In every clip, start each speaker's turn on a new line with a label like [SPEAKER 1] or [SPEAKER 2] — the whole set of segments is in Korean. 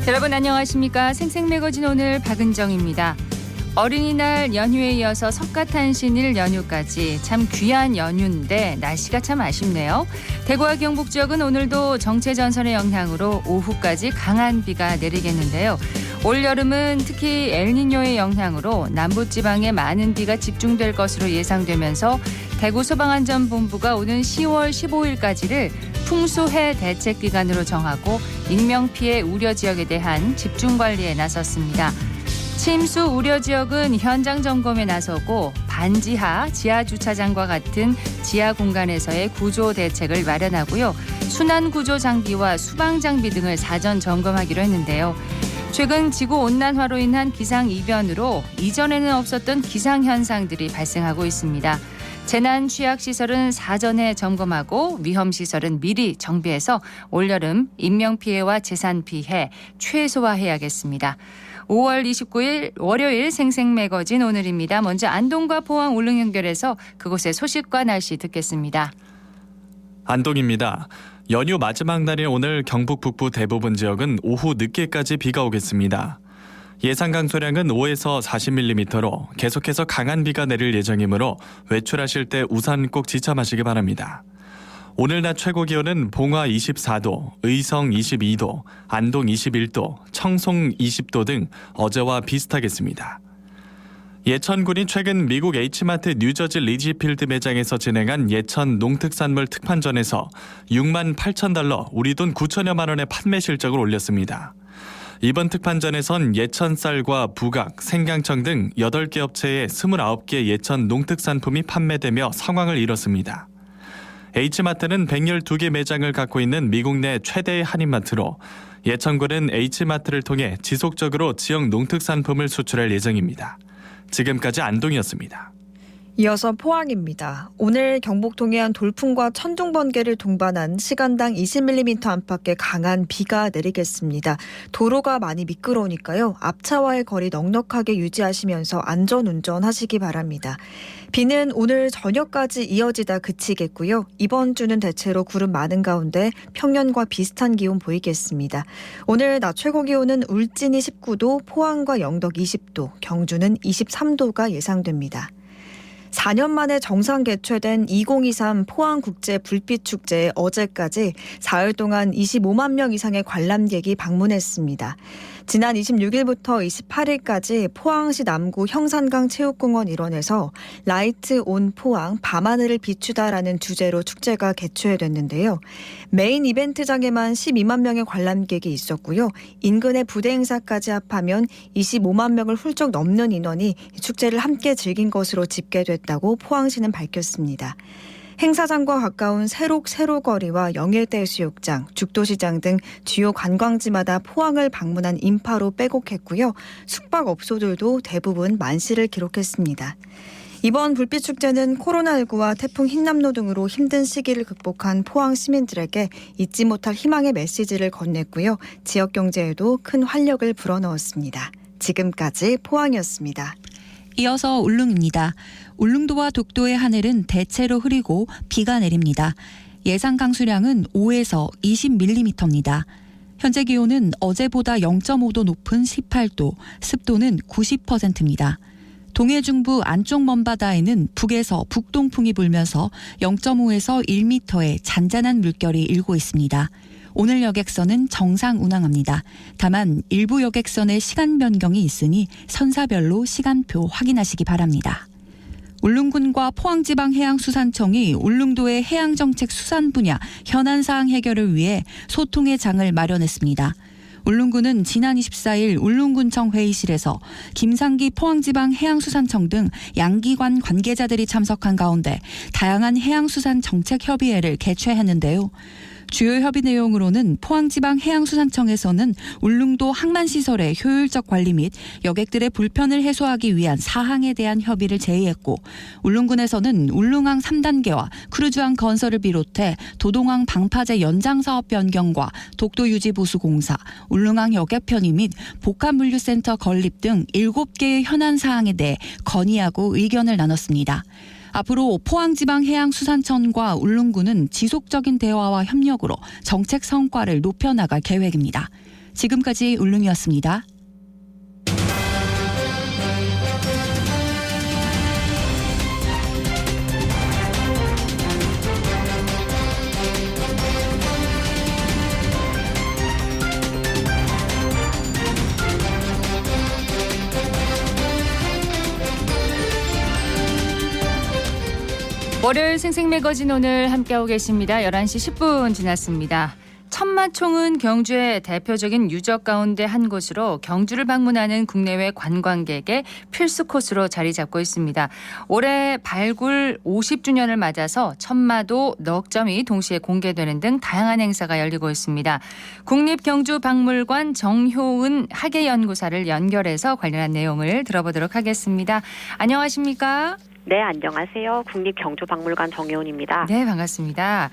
[SPEAKER 1] 여러분 안녕하십니까? 생생매거진 오늘 박은정입니다. 어린이날 연휴에 이어서 석가탄신일 연휴까지 참 귀한 연휴인데 날씨가 참 아쉽네요. 대구와 경북 지역은 오늘도 정체전선의 영향으로 오후까지 강한 비가 내리겠는데요. 올여름은 특히 엘니뇨의 영향으로 남부지방에 많은 비가 집중될 것으로 예상되면서 대구소방안전본부가 오는 10월 15일까지를 풍수해 대책기간으로 정하고 인명피해 우려 지역에 대한 집중관리에 나섰습니다. 침수 우려 지역은 현장 점검에 나서고 반지하, 지하주차장과 같은 지하 공간에서의 구조 대책을 마련하고요. 순환구조 장비와 수방장비 등을 사전 점검하기로 했는데요. 최근 지구온난화로 인한 기상이변으로 이전에는 없었던 기상현상들이 발생하고 있습니다. 재난취약시설은 사전에 점검하고 위험시설은 미리 정비해서 올여름 인명피해와 재산피해 최소화해야겠습니다. 5월 29일 월요일 생생매거진 오늘입니다. 먼저 안동과 포항 울릉 연결해서 그곳의 소식과 날씨 듣겠습니다.
[SPEAKER 2] 안동입니다. 연휴 마지막 날인 오늘 경북 북부 대부분 지역은 오후 늦게까지 비가 오겠습니다. 예상 강수량은 5에서 40mm로 계속해서 강한 비가 내릴 예정이므로 외출하실 때 우산 꼭 지참하시기 바랍니다. 오늘 낮 최고 기온은 봉화 24도, 의성 22도, 안동 21도, 청송 20도 등 어제와 비슷하겠습니다. 예천군이 최근 미국 H마트 뉴저지 리지필드 매장에서 진행한 예천 농특산물 특판전에서 6만 8천 달러, 우리 돈 9천여만 원의 판매 실적을 올렸습니다. 이번 특판전에선 예천 쌀과 부각, 생강청 등 8개 업체의 29개 예천 농특산품이 판매되며 성황을 이뤘습니다. H마트는 112개 매장을 갖고 있는 미국 내 최대의 한인마트로 예천군은 H마트를 통해 지속적으로 지역 농특산품을 수출할 예정입니다. 지금까지 안동이었습니다.
[SPEAKER 3] 이어서 포항입니다. 오늘 경북 동해안 돌풍과 천둥 번개를 동반한 시간당 20mm 안팎의 강한 비가 내리겠습니다. 도로가 많이 미끄러우니까요. 앞차와의 거리 넉넉하게 유지하시면서 안전운전 하시기 바랍니다. 비는 오늘 저녁까지 이어지다 그치겠고요. 이번 주는 대체로 구름 많은 가운데 평년과 비슷한 기온 보이겠습니다. 오늘 낮 최고 기온은 울진이 19도, 포항과 영덕 20도, 경주는 23도가 예상됩니다. 4년 만에 정상 개최된 2023 포항국제 불빛축제에 어제까지 사흘 동안 25만 명 이상의 관람객이 방문했습니다. 지난 26일부터 28일까지 포항시 남구 형산강 체육공원 일원에서 라이트 온 포항 밤하늘을 비추다라는 주제로 축제가 개최됐는데요. 메인 이벤트장에만 12만 명의 관람객이 있었고요. 인근의 부대 행사까지 합하면 25만 명을 훌쩍 넘는 인원이 축제를 함께 즐긴 것으로 집계됐다고 포항시는 밝혔습니다. 행사장과 가까운 세록거리와 영일대해수욕장, 죽도시장 등 주요 관광지마다 포항을 방문한 인파로 빼곡했고요. 숙박업소들도 대부분 만씨를 기록했습니다. 이번 불빛축제는 코로나19와 태풍 흰남노 등으로 힘든 시기를 극복한 포항 시민들에게 잊지 못할 희망의 메시지를 건넸고요. 지역 경제에도 큰 활력을 불어넣었습니다. 지금까지 포항이었습니다.
[SPEAKER 4] 이어서 울릉입니다. 울릉도와 독도의 하늘은 대체로 흐리고 비가 내립니다. 예상 강수량은 5에서 20mm입니다. 현재 기온은 어제보다 0.5도 높은 18도, 습도는 90%입니다. 동해 중부 안쪽 먼바다에는 북에서 북동풍이 불면서 0.5에서 1m의 잔잔한 물결이 일고 있습니다. 오늘 여객선은 정상 운항합니다. 다만 일부 여객선의 시간 변경이 있으니 선사별로 시간표 확인하시기 바랍니다. 울릉군과 포항지방해양수산청이 울릉도의 해양정책 수산 분야 현안사항 해결을 위해 소통의 장을 마련했습니다. 울릉군은 지난 24일 울릉군청 회의실에서 김상기 포항지방해양수산청 등 양기관 관계자들이 참석한 가운데 다양한 해양수산 정책 협의회를 개최했는데요. 주요 협의 내용으로는 포항지방해양수산청에서는 울릉도 항만시설의 효율적 관리 및 여객들의 불편을 해소하기 위한 사항에 대한 협의를 제의했고, 울릉군에서는 울릉항 3단계와 크루즈항 건설을 비롯해 도동항 방파제 연장사업 변경과 독도 유지 보수 공사, 울릉항 여객 편의 및 복합물류센터 건립 등 7개의 현안 사항에 대해 건의하고 의견을 나눴습니다. 앞으로 포항지방해양수산청과 울릉군은 지속적인 대화와 협력으로 정책 성과를 높여나갈 계획입니다. 지금까지 울릉이었습니다.
[SPEAKER 1] 월요일 생생매거진 오늘 함께하고 계십니다. 11시 10분 지났습니다. 천마총은 경주의 대표적인 유적 가운데 한 곳으로 경주를 방문하는 국내외 관광객의 필수 코스로 자리 잡고 있습니다. 올해 발굴 50주년을 맞아서 천마도 넉 점이 동시에 공개되는 등 다양한 행사가 열리고 있습니다. 국립경주박물관 정효은 학예연구사를 연결해서 관련한 내용을 들어보도록 하겠습니다. 안녕하십니까?
[SPEAKER 5] 네, 안녕하세요. 국립경주박물관 정혜원입니다.
[SPEAKER 1] 네, 반갑습니다.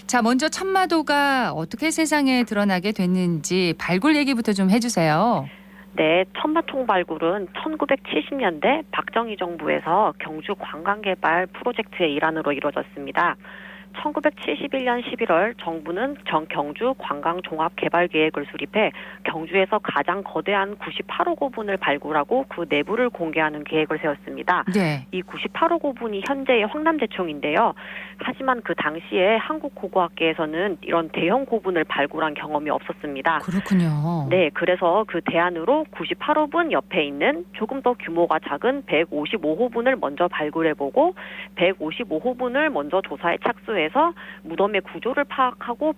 [SPEAKER 1] 자, 먼저 천마도가 어떻게 세상에 드러나게 됐는지 발굴 얘기부터 좀 해주세요.
[SPEAKER 5] 네, 천마총 발굴은 1970년대 박정희 정부에서 경주 관광개발 프로젝트의 일환으로 이루어졌습니다. 1971년 11월 정부는 경주 관광종합개발계획을 수립해 경주에서 가장 거대한 98호 고분을 발굴하고 그 내부를 공개하는 계획을 세웠습니다.
[SPEAKER 1] 네.
[SPEAKER 5] 이 98호 고분이 현재의 황남제총인데요. 하지만 그 당시에 한국고고학계에서는 이런 대형 고분을 발굴한 경험이 없었습니다.
[SPEAKER 1] 그렇군요.
[SPEAKER 5] 네, 그래서 그 대안으로 98호분 옆에 있는 조금 더 규모가 작은 155호분을 먼저 발굴해보고 155호분을 먼저 조사에 착수해서 무덤의 구조를 파악하고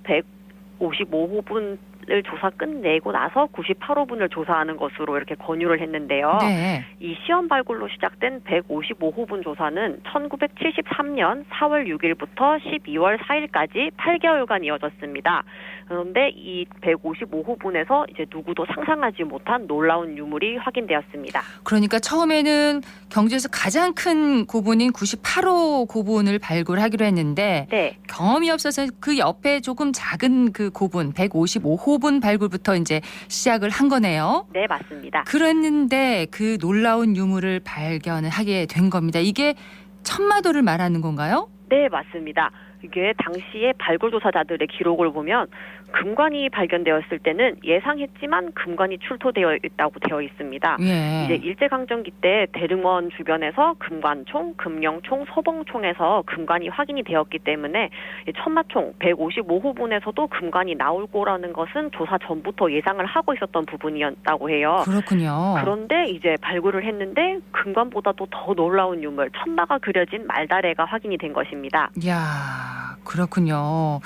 [SPEAKER 5] 155호분을 조사 끝내고 나서 98호분을 조사하는 것으로 이렇게 권유를 했는데요.
[SPEAKER 1] 네.
[SPEAKER 5] 이 시험 발굴로 시작된 155호분 조사는 1973년 4월 6일부터 12월 4일까지 8개월간 이어졌습니다. 그런데 이 155호분에서 이제 누구도 상상하지 못한 놀라운 유물이 확인되었습니다.
[SPEAKER 1] 그러니까 처음에는 경주에서 가장 큰 고분인 98호 고분을 발굴하기로 했는데
[SPEAKER 5] 네.
[SPEAKER 1] 경험이 없어서 그 옆에 조금 작은 그 고분 155호분 발굴부터 이제 시작을 한 거네요.
[SPEAKER 5] 네, 맞습니다.
[SPEAKER 1] 그랬는데 그 놀라운 유물을 발견을 하게 된 겁니다. 이게 천마도를 말하는 건가요?
[SPEAKER 5] 네, 맞습니다. 이게 당시에 발굴 조사자들의 기록을 보면 금관이 발견되었을 때는 예상했지만 금관이 출토되어 있다고 되어 있습니다.
[SPEAKER 1] 예.
[SPEAKER 5] 이제 일제강점기 때 대릉원 주변에서 금관총, 금령총, 서봉총에서 금관이 확인이 되었기 때문에 천마총 155호분에서도 금관이 나올 거라는 것은 조사 전부터 예상을 하고 있었던 부분이었다고 해요.
[SPEAKER 1] 그렇군요.
[SPEAKER 5] 그런데 이제 발굴을 했는데 금관보다도 더 놀라운 유물, 천마가 그려진 말다래가 확인이 된 것입니다.
[SPEAKER 1] 이야, 그렇군요.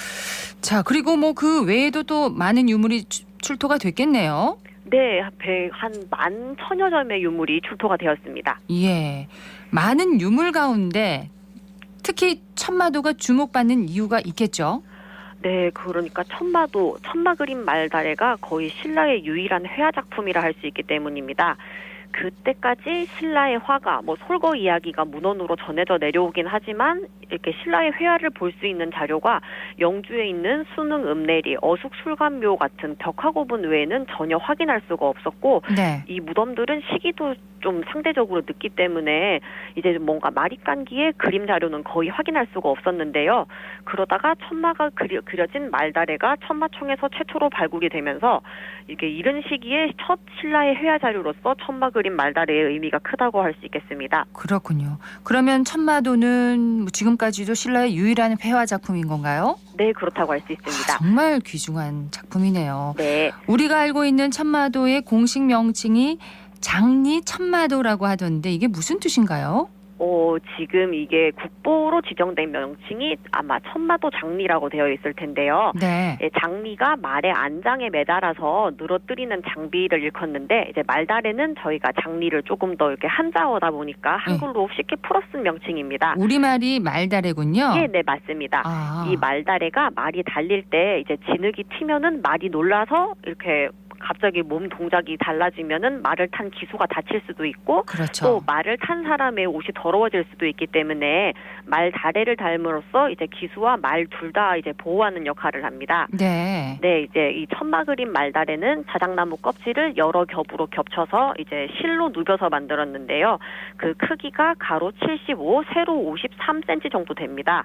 [SPEAKER 1] 자, 그리고 뭐 그 외에도 또 많은 유물이 출토가 됐겠네요.
[SPEAKER 5] 네, 한 11,000여 점의 유물이 출토가 되었습니다.
[SPEAKER 1] 예. 많은 유물 가운데 특히 천마도가 주목받는 이유가 있겠죠?
[SPEAKER 5] 네, 그러니까 천마도, 천마 그림 말다래가 거의 신라의 유일한 회화 작품이라 할 수 있기 때문입니다. 그때까지 신라의 화가, 솔거 이야기가 문헌으로 전해져 내려오긴 하지만 이렇게 신라의 회화를 볼 수 있는 자료가 영주에 있는 수능 읍내리, 어숙 술감묘 같은 벽화고분 외에는 전혀 확인할 수가 없었고
[SPEAKER 1] 네.
[SPEAKER 5] 이 무덤들은 시기도 좀 상대적으로 늦기 때문에 이제 뭔가 마립간기의 그림 자료는 거의 확인할 수가 없었는데요. 그러다가 천마가 그려진 말다래가 천마총에서 최초로 발굴이 되면서 이게 이른 시기에 첫 신라의 회화 자료로서 천마 그림 말다래의 의미가 크다고 할 수 있겠습니다.
[SPEAKER 1] 그렇군요. 그러면 천마도는 지금까지도 신라의 유일한 회화 작품인 건가요?
[SPEAKER 5] 네, 그렇다고 할 수 있습니다.
[SPEAKER 1] 정말 귀중한 작품이네요.
[SPEAKER 5] 네.
[SPEAKER 1] 우리가 알고 있는 천마도의 공식 명칭이 장리 천마도라고 하던데 이게 무슨 뜻인가요?
[SPEAKER 5] 지금 이게 국보로 지정된 명칭이 아마 천마도 장리라고 되어 있을 텐데요.
[SPEAKER 1] 네.
[SPEAKER 5] 장리가 말의 안장에 매달아서 늘어뜨리는 장비를 일컫는데 이제 말다래는 저희가 장리를 조금 더 이렇게 한자어다 보니까 한글로 쉽게 풀어 쓴 명칭입니다.
[SPEAKER 1] 우리말이 말다래군요.
[SPEAKER 5] 네, 맞습니다.
[SPEAKER 1] 아.
[SPEAKER 5] 이 말다래가 말이 달릴 때 이제 진흙이 튀면은 말이 놀라서 이렇게 갑자기 몸 동작이 달라지면은 말을 탄 기수가 다칠 수도 있고
[SPEAKER 1] 그렇죠.
[SPEAKER 5] 또 말을 탄 사람의 옷이 더러워질 수도 있기 때문에 말 다래를 닮으로써 이제 기수와 말 둘 다 이제 보호하는 역할을 합니다.
[SPEAKER 1] 네.
[SPEAKER 5] 네, 이제 이 천마 그림 말다래는 자작나무 껍질을 여러 겹으로 겹쳐서 이제 실로 누벼서 만들었는데요. 그 크기가 가로 75, 세로 53cm 정도 됩니다.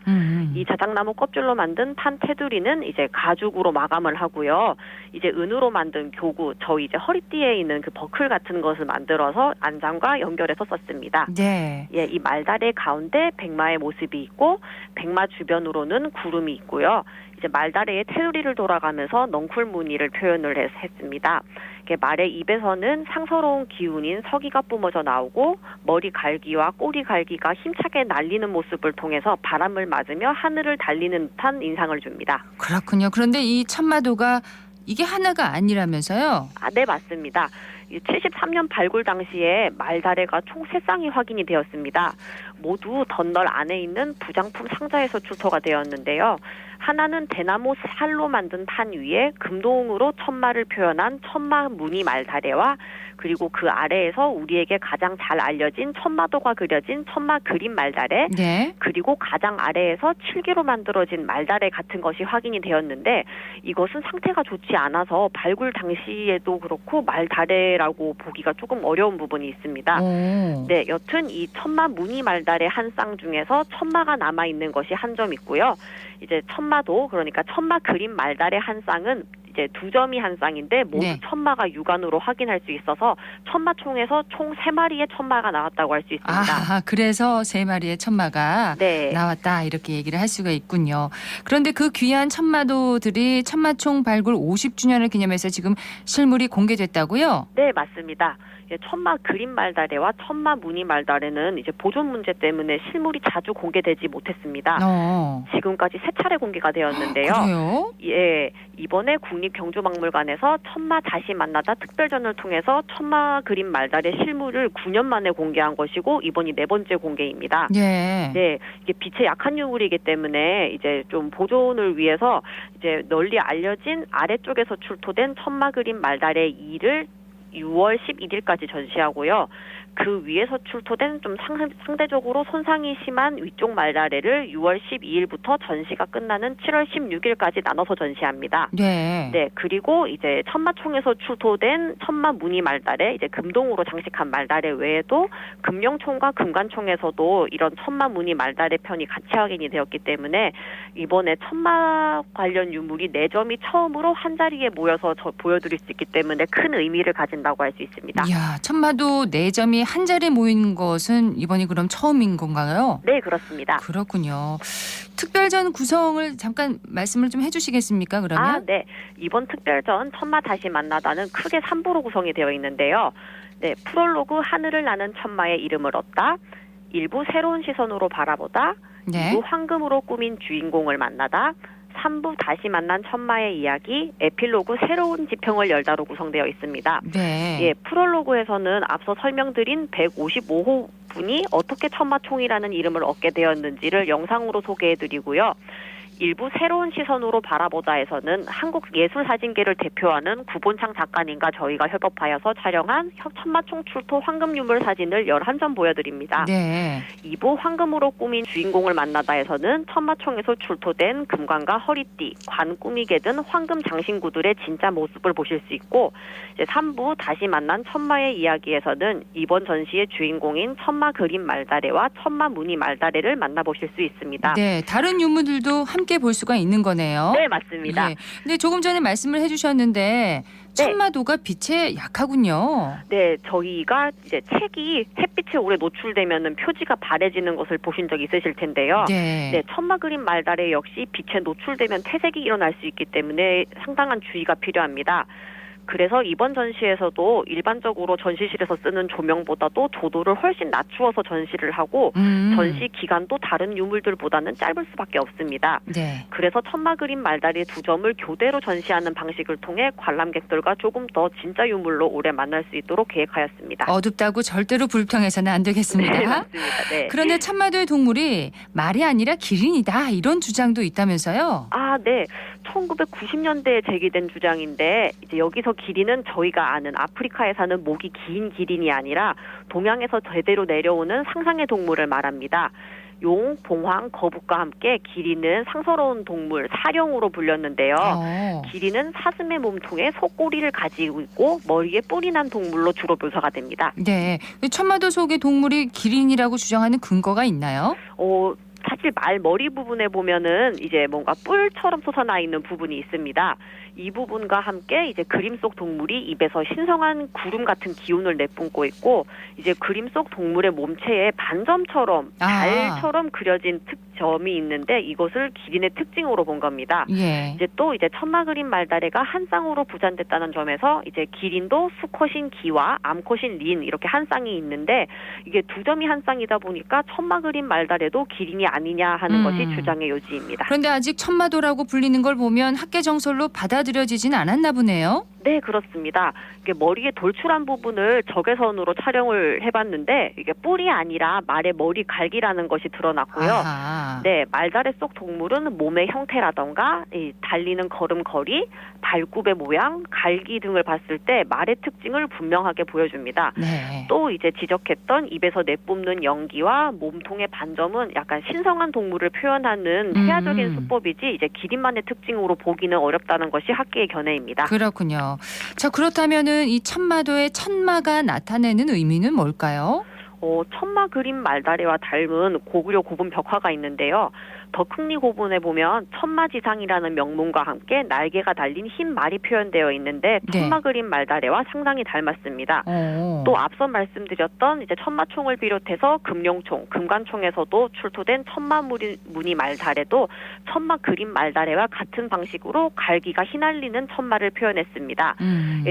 [SPEAKER 5] 이 자작나무 껍질로 만든 판 테두리는 이제 가죽으로 마감을 하고요. 이제 은으로 만든 도구, 저희 이제 허리띠에 있는 그 버클 같은 것을 만들어서 안장과 연결해서 썼습니다.
[SPEAKER 1] 네.
[SPEAKER 5] 예, 이 말다리 가운데 백마의 모습이 있고 백마 주변으로는 구름이 있고요. 이제 말다리의 테두리를 돌아가면서 넝쿨 무늬를 표현을 했습니다. 말의 입에서는 상서로운 기운인 서기가 뿜어져 나오고 머리 갈기와 꼬리 갈기가 힘차게 날리는 모습을 통해서 바람을 맞으며 하늘을 달리는 듯한 인상을 줍니다.
[SPEAKER 1] 그렇군요. 그런데 이 천마도가 이게 하나가 아니라면서요?
[SPEAKER 5] 아, 네, 맞습니다. 73년 발굴 당시에 말다래가 총 3쌍이 확인이 되었습니다. 모두 덧널 안에 있는 부장품 상자에서 출토가 되었는데요. 하나는 대나무 살로 만든 판 위에 금동으로 천마를 표현한 천마 무늬 말다래와 그리고 그 아래에서 우리에게 가장 잘 알려진 천마도가 그려진 천마 그림 말다래,
[SPEAKER 1] 네.
[SPEAKER 5] 그리고 가장 아래에서 칠기로 만들어진 말다래 같은 것이 확인이 되었는데 이것은 상태가 좋지 않아서 발굴 당시에도 그렇고 말다래라고 보기가 조금 어려운 부분이 있습니다.
[SPEAKER 1] 오.
[SPEAKER 5] 네, 여튼 이 천마 무늬 말다래 한 쌍 중에서 천마가 남아 있는 것이 한 점 있고요. 이제 천마도, 그러니까 천마 그림 말다래 한 쌍은 이제 2점이 한 쌍인데 모두
[SPEAKER 1] 네.
[SPEAKER 5] 천마가 육안으로 확인할 수 있어서 천마총에서 총 3마리의 천마가 나왔다고 할 수 있습니다.
[SPEAKER 1] 아, 그래서 3마리의 천마가
[SPEAKER 5] 네.
[SPEAKER 1] 나왔다 이렇게 얘기를 할 수가 있군요. 그런데 그 귀한 천마도들이 천마총 발굴 50주년을 기념해서 지금 실물이 공개됐다고요?
[SPEAKER 5] 네, 맞습니다. 천마 그림 말다래와 천마 무늬 말다래는 이제 보존 문제 때문에 실물이 자주 공개되지 못했습니다. 지금까지 3차례 공개가 되었는데요.
[SPEAKER 1] 그래요?
[SPEAKER 5] 예, 이번에 국립경주박물관에서 천마 다시 만나다 특별전을 통해서 천마 그림 말다래 실물을 9년 만에 공개한 것이고 이번이 4번째 공개입니다.
[SPEAKER 1] 네.
[SPEAKER 5] 네, 이게 빛에 약한 유물이기 때문에 이제 좀 보존을 위해서 이제 널리 알려진 아래쪽에서 출토된 천마 그림 말다래 2를 6월 11일까지 전시하고요. 그 위에서 출토된 좀 상대적으로 손상이 심한 위쪽 말다래를 6월 12일부터 전시가 끝나는 7월 16일까지 나눠서 전시합니다.
[SPEAKER 1] 네.
[SPEAKER 5] 네, 그리고 이제 천마총에서 출토된 천마 무늬 말다래, 이제 금동으로 장식한 말다래 외에도 금령총과 금관총에서도 이런 천마 무늬 말다래 편이 같이 확인이 되었기 때문에 이번에 천마 관련 유물이 4점이 처음으로 한 자리에 모여서 보여드릴 수 있기 때문에 큰 의미를 가진다고 할 수 있습니다.
[SPEAKER 1] 이야, 천마도 4점이 한 자리에 모인 것은 이번이 그럼 처음인 건가요?
[SPEAKER 5] 네, 그렇습니다.
[SPEAKER 1] 그렇군요. 특별전 구성을 잠깐 말씀을 좀 해주시겠습니까? 그러면?
[SPEAKER 5] 아, 네. 이번 특별전 천마 다시 만나다는 크게 3부로 구성이 되어 있는데요. 네, 프롤로그 하늘을 나는 천마의 이름을 얻다, 1부 새로운 시선으로 바라보다,
[SPEAKER 1] 네.
[SPEAKER 5] 2부 황금으로 꾸민 주인공을 만나다, 3부 다시 만난 천마의 이야기, 에필로그 새로운 지평을 열다로 구성되어 있습니다.
[SPEAKER 1] 네.
[SPEAKER 5] 예, 프롤로그에서는 앞서 설명드린 155호 분이 어떻게 천마총이라는 이름을 얻게 되었는지를 영상으로 소개해드리고요. 일부 새로운 시선으로 바라보다에서는 한국 예술사진계를 대표하는 구본창 작가님과 저희가 협업하여서 촬영한 천마총 출토 황금유물 사진을 11점 보여드립니다.
[SPEAKER 1] 네.
[SPEAKER 5] 2부 황금으로 꾸민 주인공을 만나다에서는 천마총에서 출토된 금관과 허리띠, 관 꾸미개 등 황금 장신구들의 진짜 모습을 보실 수 있고, 이제 3부 다시 만난 천마의 이야기에서는 이번 전시의 주인공인 천마 그림 말다래와 천마 무늬 말다래를 만나보실 수 있습니다.
[SPEAKER 1] 네. 다른 유물들도 함께 볼 수가 있는 거네요.
[SPEAKER 5] 네, 맞습니다.
[SPEAKER 1] 예. 근데 조금 전에 말씀을 해주셨는데 천마도가 빛에 약하군요.
[SPEAKER 5] 네, 저희가 이제 책이 햇빛에 오래 노출되면은 표지가 바래지는 것을 보신 적 있으실 텐데요.
[SPEAKER 1] 네.
[SPEAKER 5] 네, 천마 그림 말다래 역시 빛에 노출되면 퇴색이 일어날 수 있기 때문에 상당한 주의가 필요합니다. 그래서 이번 전시에서도 일반적으로 전시실에서 쓰는 조명보다도 조도를 훨씬 낮추어서 전시를 하고 전시 기간도 다른 유물들보다는 짧을 수밖에 없습니다.
[SPEAKER 1] 네.
[SPEAKER 5] 그래서 천마 그림 말다리 2점을 교대로 전시하는 방식을 통해 관람객들과 조금 더 진짜 유물로 오래 만날 수 있도록 계획하였습니다.
[SPEAKER 1] 어둡다고 절대로 불평해서는 안 되겠습니다.
[SPEAKER 5] 네, 맞습니다. 네.
[SPEAKER 1] 그런데 천마도의 동물이 말이 아니라 기린이다 이런 주장도 있다면서요?
[SPEAKER 5] 아, 네. 1990년대에 제기된 주장인데 이제 여기서 기린은 저희가 아는 아프리카에 사는 목이 긴 기린이 아니라 동양에서 대대로 내려오는 상상의 동물을 말합니다. 용, 봉황, 거북과 함께 기린은 상서로운 동물, 사령으로 불렸는데요. 기린은 사슴의 몸통에 속꼬리를 가지고 있고 머리에 뿔이 난 동물로 주로 묘사가 됩니다.
[SPEAKER 1] 네. 천마도 속의 동물이 기린이라고 주장하는 근거가 있나요?
[SPEAKER 5] 사실 말 머리 부분에 보면은 이제 뭔가 뿔처럼 솟아나 있는 부분이 있습니다. 이 부분과 함께 이제 그림 속 동물이 입에서 신성한 구름 같은 기운을 내뿜고 있고, 이제 그림 속 동물의 몸체에 반점처럼 달처럼 그려진 점이 있는데 이것을 기린의 특징으로 본 겁니다.
[SPEAKER 1] 예.
[SPEAKER 5] 이제 또 이제 천마 그림 말다래가 한 쌍으로 부잔됐다는 점에서 이제 기린도 수컷인 기와 암컷인 린 이렇게 한 쌍이 있는데, 이게 두 점이 한 쌍이다 보니까 천마 그림 말다래도 기린이 아니냐 하는 것이 주장의 요지입니다.
[SPEAKER 1] 그런데 아직 천마도라고 불리는 걸 보면 학계정설로 받아들여지진 않았나 보네요.
[SPEAKER 5] 네, 그렇습니다. 이게 머리에 돌출한 부분을 적외선으로 촬영을 해봤는데 이게 뿔이 아니라 말의 머리 갈기라는 것이 드러났고요.
[SPEAKER 1] 아하.
[SPEAKER 5] 네, 말다래 속 동물은 몸의 형태라던가 이 달리는 걸음걸이, 발굽의 모양, 갈기 등을 봤을 때 말의 특징을 분명하게 보여줍니다.
[SPEAKER 1] 네.
[SPEAKER 5] 또 이제 지적했던 입에서 내뿜는 연기와 몸통의 반점은 약간 신성한 동물을 표현하는 회화적인 수법이지 이제 기린만의 특징으로 보기는 어렵다는 것이 학계의 견해입니다.
[SPEAKER 1] 그렇군요. 자, 그렇다면은 이 천마도의 천마가 나타내는 의미는 뭘까요?
[SPEAKER 5] 천마 그림 말다래와 닮은 고구려 고분 벽화가 있는데요. 덕흥리 고분에 보면 천마지상이라는 명문과 함께 날개가 달린 흰 말이 표현되어 있는데 천마 그림 말다래와 상당히 닮았습니다. 또 앞서 말씀드렸던 이제 천마총을 비롯해서 금룡총, 금관총에서도 출토된 천마무늬 말다래도 천마 그림 말다래와 같은 방식으로 갈기가 휘날리는 천마를 표현했습니다.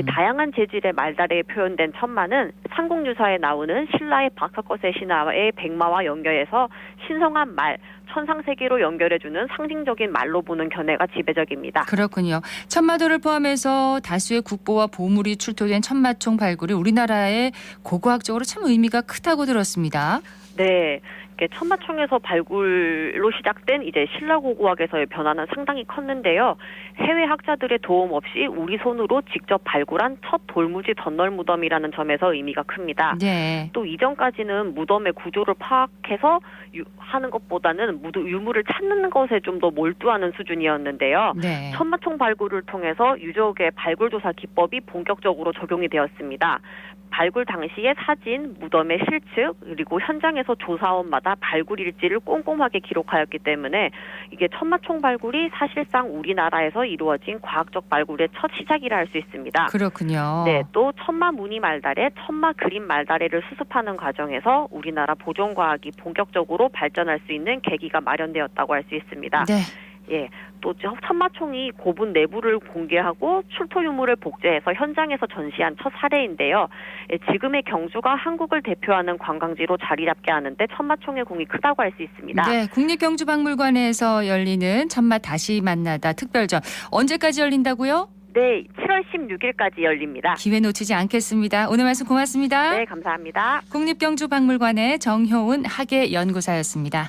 [SPEAKER 5] 다양한 재질의 말다래에 표현된 천마는 삼국유사에 나오는 신라의 박석거세 신화의 백마와 연결해서 신성한 말, 천상세계로 연결해주는 상징적인 말로 보는 견해가 지배적입니다.
[SPEAKER 1] 그렇군요. 천마도를 포함해서 다수의 국보와 보물이 출토된 천마총 발굴이 우리나라에 고고학적으로 참 의미가 크다고 들었습니다.
[SPEAKER 5] 네. 천마총에서 발굴로 시작된 이제 신라고고학에서의 변화는 상당히 컸는데요. 해외 학자들의 도움 없이 우리 손으로 직접 발굴한 첫 돌무지 전널 무덤이라는 점에서 의미가 큽니다.
[SPEAKER 1] 네.
[SPEAKER 5] 또 이전까지는 무덤의 구조를 파악해서 하는 것보다는 유물을 찾는 것에 좀 더 몰두하는 수준이었는데요.
[SPEAKER 1] 네.
[SPEAKER 5] 천마총 발굴을 통해서 유적의 발굴조사 기법이 본격적으로 적용이 되었습니다. 발굴 당시의 사진, 무덤의 실측, 그리고 현장에서 조사원마다 발굴 일지를 꼼꼼하게 기록하였기 때문에 이게 천마총 발굴이 사실상 우리나라에서 이루어진 과학적 발굴의 첫 시작이라 할 수 있습니다.
[SPEAKER 1] 그렇군요.
[SPEAKER 5] 네, 또 천마 무늬 말다래, 천마 그림 말다래를 수습하는 과정에서 우리나라 보존과학이 본격적으로 발전할 수 있는 계기가 마련되었다고 할 수 있습니다.
[SPEAKER 1] 네.
[SPEAKER 5] 예, 또 천마총이 고분 내부를 공개하고 출토 유물을 복제해서 현장에서 전시한 첫 사례인데요. 예, 지금의 경주가 한국을 대표하는 관광지로 자리 잡게 하는데 천마총의 공이 크다고 할 수 있습니다.
[SPEAKER 1] 네, 국립경주박물관에서 열리는 천마 다시 만나다 특별전 언제까지 열린다고요?
[SPEAKER 5] 네, 7월 16일까지 열립니다.
[SPEAKER 1] 기회 놓치지 않겠습니다. 오늘 말씀 고맙습니다.
[SPEAKER 5] 네, 감사합니다.
[SPEAKER 1] 국립경주박물관의 정효은 학예연구사였습니다.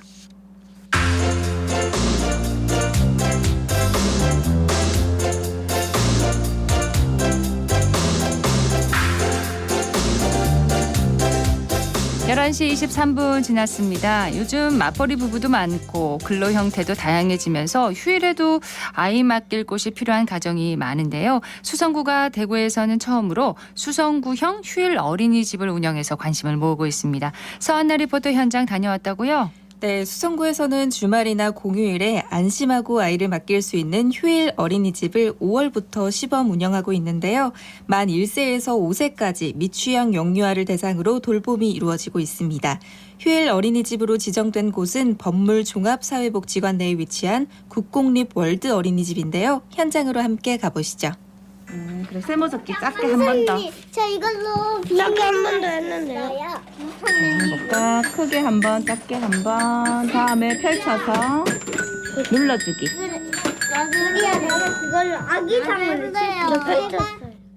[SPEAKER 1] (11시 23분) 지났습니다. 요즘 맞벌이 부부도 많고 근로 형태도 다양해지면서 휴일에도 아이 맡길 곳이 필요한 가정이 많은데요. 수성구가 대구에서는 처음으로 수성구형 휴일 어린이집을 운영해서 관심을 모으고 있습니다. 서한나 리포터 현장 다녀왔다고요?
[SPEAKER 6] 네, 수성구에서는 주말이나 공휴일에 안심하고 아이를 맡길 수 있는 휴일 어린이집을 5월부터 시범 운영하고 있는데요. 만 1세에서 5세까지 미취학 영유아를 대상으로 돌봄이 이루어지고 있습니다. 휴일 어린이집으로 지정된 곳은 법물종합사회복지관 내에 위치한 국공립 월드 어린이집인데요. 현장으로 함께 가보시죠.
[SPEAKER 7] 그래 세모젓기 작게 한 번 더.
[SPEAKER 8] 저 이걸로 작게 한 번 더 했는데요.
[SPEAKER 7] 해볼까? 크게 한 번, 작게 한 번. 다음에 펼쳐서 눌러주기.
[SPEAKER 8] 우리야 내가 그걸로 아기상을 펼쳤어요.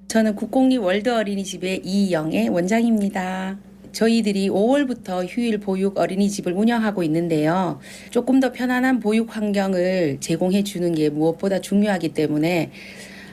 [SPEAKER 9] 저는 국공립 월드 어린이집의 이영애 원장입니다. 저희들이 5월부터 휴일 보육 어린이집을 운영하고 있는데요. 조금 더 편안한 보육 환경을 제공해 주는 게 무엇보다 중요하기 때문에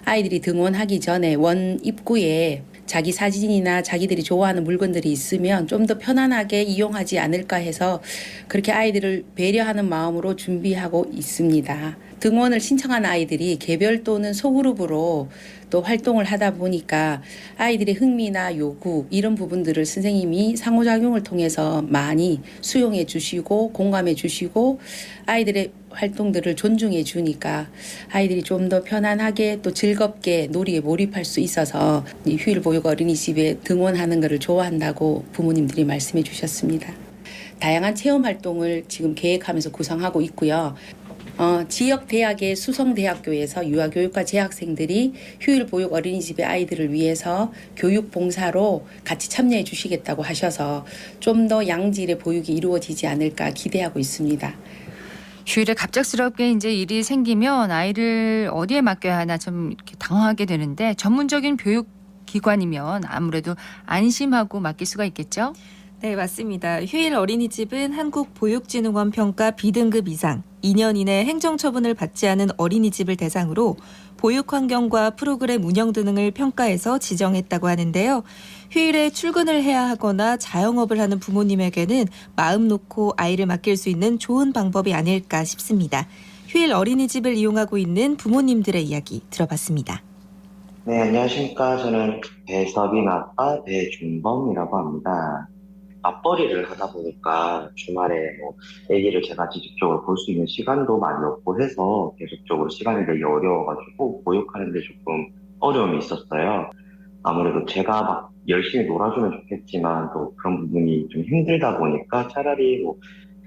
[SPEAKER 9] 아이들이 등원하기 전에 원 입구에 자기 사진이나 자기들이 좋아하는 물건들이 있으면 좀 더 편안하게 이용하지 않을까 해서 그렇게 아이들을 배려하는 마음으로 준비하고 있습니다. 등원을 신청한 아이들이 개별 또는 소그룹으로 또 활동을 하다 보니까 아이들의 흥미나 요구 이런 부분들을 선생님이 상호작용을 통해서 많이 수용해 주시고 공감해 주시고 아이들의 활동들을 존중해 주니까 아이들이 좀 더 편안하게 또 즐겁게 놀이에 몰입할 수 있어서 이 휴일 보육 어린이집에 등원하는 것을 좋아한다고 부모님들이 말씀해 주셨습니다. 다양한 체험 활동을 지금 계획하면서 구성하고 있고요. 지역 대학의 수성대학교에서 유아교육과 재학생들이 휴일 보육 어린이집의 아이들을 위해서 교육 봉사로 같이 참여해 주시겠다고 하셔서 좀 더 양질의 보육이 이루어지지 않을까 기대하고 있습니다.
[SPEAKER 1] 휴일에 갑작스럽게 이제 일이 생기면 아이를 어디에 맡겨야 하나 좀 이렇게 당황하게 되는데 전문적인 교육 기관이면 아무래도 안심하고 맡길 수가 있겠죠?
[SPEAKER 6] 네, 맞습니다. 휴일 어린이집은 한국보육진흥원 평가 B등급 이상 2년 이내 행정처분을 받지 않은 어린이집을 대상으로 보육 환경과 프로그램 운영 등을 평가해서 지정했다고 하는데요. 휴일에 출근을 해야 하거나 자영업을 하는 부모님에게는 마음 놓고 아이를 맡길 수 있는 좋은 방법이 아닐까 싶습니다. 휴일 어린이집을 이용하고 있는 부모님들의 이야기 들어봤습니다.
[SPEAKER 10] 네, 안녕하십니까. 저는 배서빈 아빠 배준범이라고 합니다. 맞벌이를 하다 보니까 주말에 아기를 제가 직접적으로 볼 수 있는 시간도 많이 없고 해서 계속적으로 시간이 되게 어려워가지고 보육하는데 조금 어려움이 있었어요. 아무래도 제가 막 열심히 놀아주면 좋겠지만 또 그런 부분이 좀 힘들다 보니까 차라리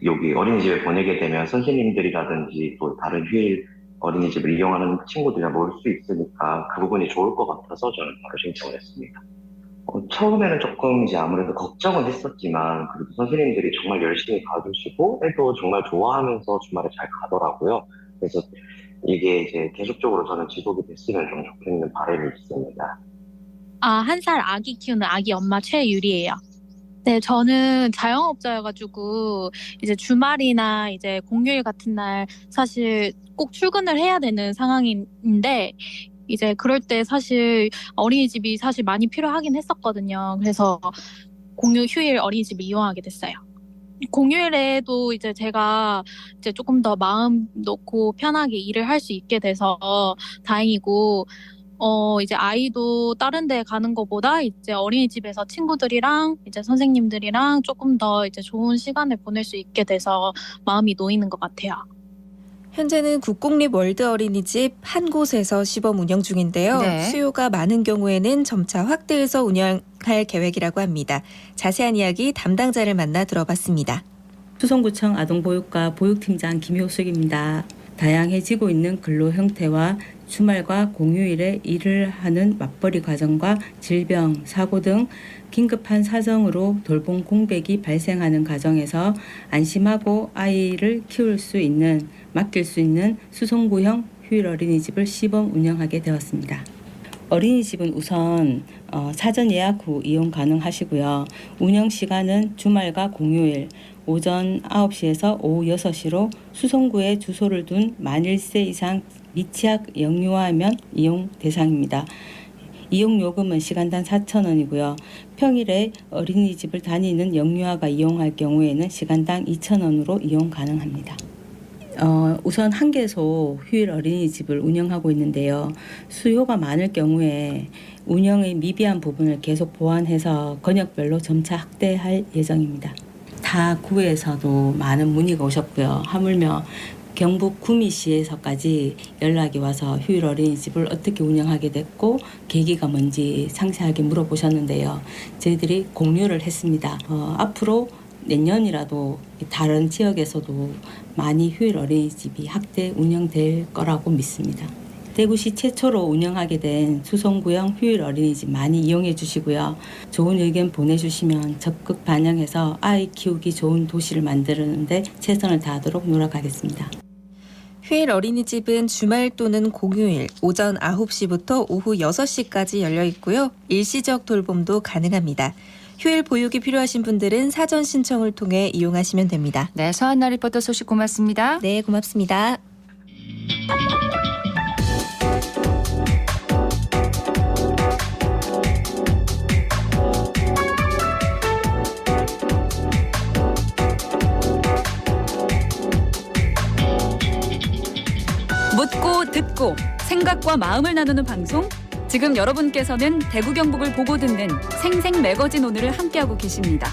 [SPEAKER 10] 여기 어린이집에 보내게 되면 선생님들이라든지 또 다른 휴일 어린이집을 이용하는 친구들이랑 놀 수 있으니까 그 부분이 좋을 것 같아서 저는 바로 신청을 했습니다. 처음에는 조금 이제 아무래도 걱정은 했었지만 그래도 선생님들이 정말 열심히 봐주시고 애도 정말 좋아하면서 주말에 잘 가더라고요. 그래서 이게 이제 계속적으로 저는 지속이 됐으면 좀 좋겠는 바람이 있습니다.
[SPEAKER 11] 1살 아기 키우는 아기 엄마 최유리예요. 네, 저는 자영업자여가지고 이제 주말이나 이제 공휴일 같은 날 사실 꼭 출근을 해야 되는 상황인데 이제 그럴 때 사실 어린이집이 사실 많이 필요하긴 했었거든요. 그래서 휴일 어린이집을 이용하게 됐어요. 공휴일에도 이제 제가 이제 조금 더 마음 놓고 편하게 일을 할 수 있게 돼서 다행이고, 이제 아이도 다른 데 가는 것보다 이제 어린이집에서 친구들이랑 이제 선생님들이랑 조금 더 이제 좋은 시간을 보낼 수 있게 돼서 마음이 놓이는 것 같아요.
[SPEAKER 6] 현재는 국공립 월드 어린이집 한 곳에서 시범 운영 중인데요.
[SPEAKER 1] 네.
[SPEAKER 6] 수요가 많은 경우에는 점차 확대해서 운영할 계획이라고 합니다. 자세한 이야기 담당자를 만나 들어봤습니다.
[SPEAKER 12] 수성구청 아동보육과 보육팀장 김효숙입니다. 다양해지고 있는 근로 형태와 주말과 공휴일에 일을 하는 맞벌이 가정과 질병, 사고 등 긴급한 사정으로 돌봄 공백이 발생하는 가정에서 안심하고 아이를 키울 수 있는, 맡길 수 있는 수성구형 휴일 어린이집을 시범 운영하게 되었습니다. 어린이집은 우선 사전 예약 후 이용 가능하시고요. 운영 시간은 주말과 공휴일 오전 9시에서 오후 6시로 수성구에 주소를 둔 만 1세 이상 미취학 영유아면 이용 대상입니다. 이용 요금은 시간당 4,000원이고요. 평일에 어린이집을 다니는 영유아가 이용할 경우에는 시간당 2,000원으로 이용 가능합니다. 우선 한 개소 휴일 어린이집을 운영하고 있는데요. 수요가 많을 경우에 운영의 미비한 부분을 계속 보완해서 권역별로 점차 확대할 예정입니다. 타 구에서도 많은 문의가 오셨고요. 하물며 경북 구미시에서까지 연락이 와서 휴일 어린이집을 어떻게 운영하게 됐고 계기가 뭔지 상세하게 물어보셨는데요. 저희들이 공유를 했습니다. 앞으로 내년이라도 다른 지역에서도 많이 휴일 어린이집이 확대 운영될 거라고 믿습니다. 대구시 최초로 운영하게 된 수성구형 휴일 어린이집 많이 이용해 주시고요. 좋은 의견 보내주시면 적극 반영해서 아이 키우기 좋은 도시를 만드는데 최선을 다하도록 노력하겠습니다.
[SPEAKER 6] 휴일 어린이집은 주말 또는 공휴일 오전 9시부터 오후 6시까지 열려 있고요. 일시적 돌봄도 가능합니다. 휴일 보육이 필요하신 분들은 사전 신청을 통해 이용하시면 됩니다.
[SPEAKER 1] 네, 서한나 리포터 소식 고맙습니다.
[SPEAKER 6] 네, 고맙습니다.
[SPEAKER 13] 듣고 생각과 마음을 나누는 방송. 지금 여러분께서는 대구 경북을 보고 듣는 생생 매거진 오늘을 함께하고 계십니다.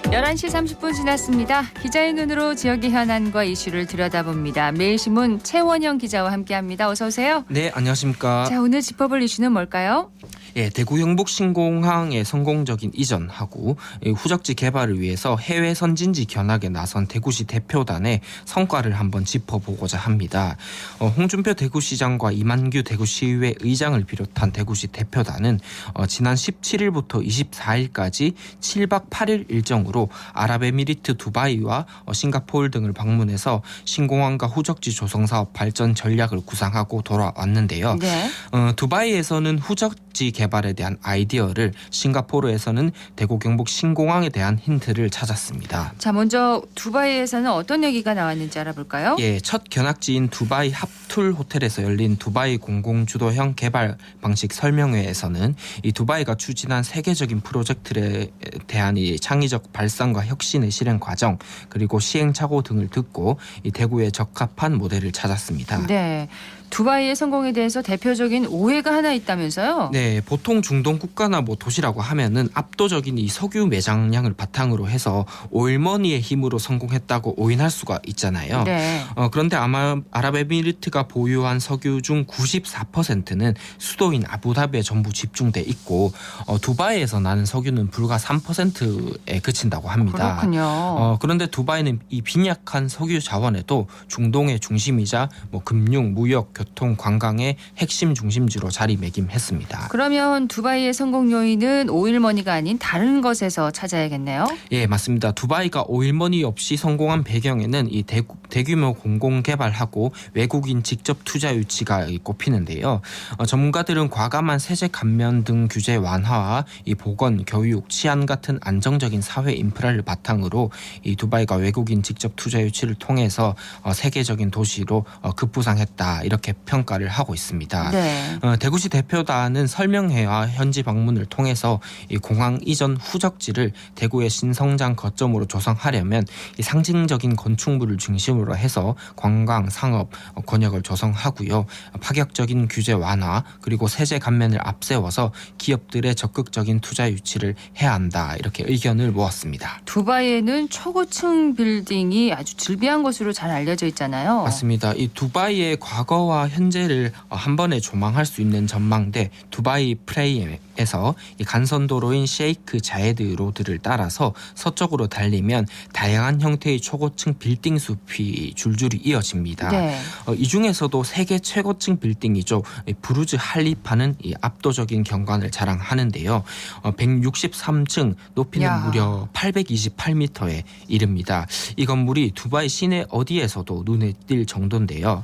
[SPEAKER 1] (11시 30분) 지났습니다. 기자의 눈으로 지역의 현안과 이슈를 들여다봅니다. 매일신문 최원영 기자와 함께합니다. 어서 오세요.
[SPEAKER 14] 네, 안녕하십니까.
[SPEAKER 1] 자, 오늘 짚어볼 이슈는 뭘까요?
[SPEAKER 14] 예, 대구 경북 신공항의 성공적인 이전하고 후적지 개발을 위해서 해외 선진지 견학에 나선 대구시 대표단의 성과를 한번 짚어보고자 합니다. 홍준표 대구시장과 이만규 대구시의회 의장을 비롯한 대구시 대표단은 지난 17일부터 24일까지 7박 8일 일정으로 아랍에미리트 두바이와 싱가포르 등을 방문해서 신공항과 후적지 조성 사업 발전 전략을 구상하고 돌아왔는데요.
[SPEAKER 1] 네.
[SPEAKER 14] 두바이에서는 후적지 개발에 대한 아이디어를, 싱가포르에서는 대구 경북 신공항에 대한 힌트를 찾았습니다.
[SPEAKER 1] 자, 먼저 두바이에서는 어떤 얘기가 나왔는지 알아볼까요?
[SPEAKER 14] 예, 첫 견학지인 두바이 합툴 호텔에서 열린 두바이 공공주도형 개발 방식 설명회에서는 이 두바이가 추진한 세계적인 프로젝트에 대한 이 창의적 발상과 혁신의 실행 과정, 그리고 시행착오 등을 듣고 이 대구에 적합한 모델을 찾았습니다.
[SPEAKER 1] 네. 두바이의 성공에 대해서 대표적인 오해가 하나 있다면서요?
[SPEAKER 14] 네, 보통 중동 국가나 도시라고 하면은 압도적인 이 석유 매장량을 바탕으로 해서 오일머니의 힘으로 성공했다고 오인할 수가 있잖아요.
[SPEAKER 1] 네.
[SPEAKER 14] 그런데 아마 아랍에미리트가 보유한 석유 중 94%는 수도인 아부다비에 전부 집중돼 있고 두바이에서 나는 석유는 불과 3%에 그친다고 합니다.
[SPEAKER 1] 그렇군요.
[SPEAKER 14] 그런데 두바이는 이 빈약한 석유 자원에도 중동의 중심이자 금융, 무역, 교통, 관광의 핵심 중심지로 자리매김했습니다.
[SPEAKER 1] 그러면 두바이의 성공 요인은 오일머니가 아닌 다른 것에서 찾아야겠네요.
[SPEAKER 14] 예, 맞습니다. 두바이가 오일머니 없이 성공한 배경에는 이 대규모 공공개발하고 외국인 직접 투자 유치가 꼽히는데요. 전문가들은 과감한 세제 감면 등 규제 완화와 이 보건, 교육, 치안 같은 안정적인 사회 인프라를 바탕으로 이 두바이가 외국인 직접 투자 유치를 통해서 세계적인 도시로 급부상했다, 이렇게 평가를 하고 있습니다.
[SPEAKER 1] 네.
[SPEAKER 14] 대구시 대표단은 설명회와 현지 방문을 통해서 이 공항 이전 후적지를 대구의 신성장 거점으로 조성하려면 이 상징적인 건축물을 중심으로 해서 관광, 상업, 권역을 조성하고요. 파격적인 규제 완화, 그리고 세제 감면을 앞세워서 기업들의 적극적인 투자 유치를 해야 한다, 이렇게 의견을 모았습니다.
[SPEAKER 1] 두바이에는 초고층 빌딩이 아주 즐비한 것으로 잘 알려져 있잖아요.
[SPEAKER 14] 맞습니다. 이 두바이의 과거와 현재를 한 번에 조망할 수 있는 전망대 두바이 프레임에서 이 간선도로인 셰이크 자예드 로드를 따라서 서쪽으로 달리면 다양한 형태의 초고층 빌딩 숲이 줄줄이 이어집니다.
[SPEAKER 1] 네.
[SPEAKER 14] 이 중에서도 세계 최고층 빌딩이죠. 부르즈 할리파는 이 압도적인 경관을 자랑하는데요. 163층, 높이는 무려 828m에 이릅니다. 이 건물이 두바이 시내 어디에서도 눈에 띌 정도인데요.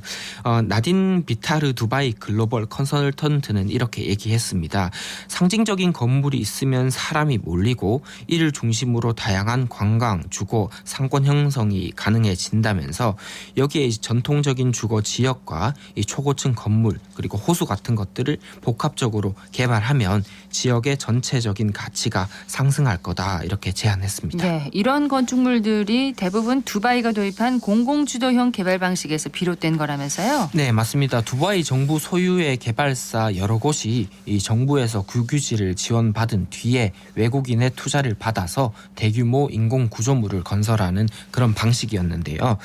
[SPEAKER 14] 나딘 비타르 두바이 글로벌 컨설턴트는 이렇게 얘기했습니다. 상징적인 건물이 있으면 사람이 몰리고 이를 중심으로 다양한 관광, 주거, 상권 형성이 가능해진다면서 여기에 전통적인 주거 지역과 이 초고층 건물, 그리고 호수 같은 것들을 복합적으로 개발하면 지역의 전체적인 가치가 상승할 거다, 이렇게 제안했습니다.
[SPEAKER 1] 네, 이런 건축물들이 대부분 두바이가 도입한 공공주도형 개발 방식에서 비롯된 거라면서요?
[SPEAKER 14] 네, 맞습니다. 두바이 정부 소유의 개발사 여러 곳이 이 정부에서 국유지를 지원받은 뒤에 외국인의 투자를 받아서 대규모 인공 구조물을 건설하는 그런 방식이었는데요.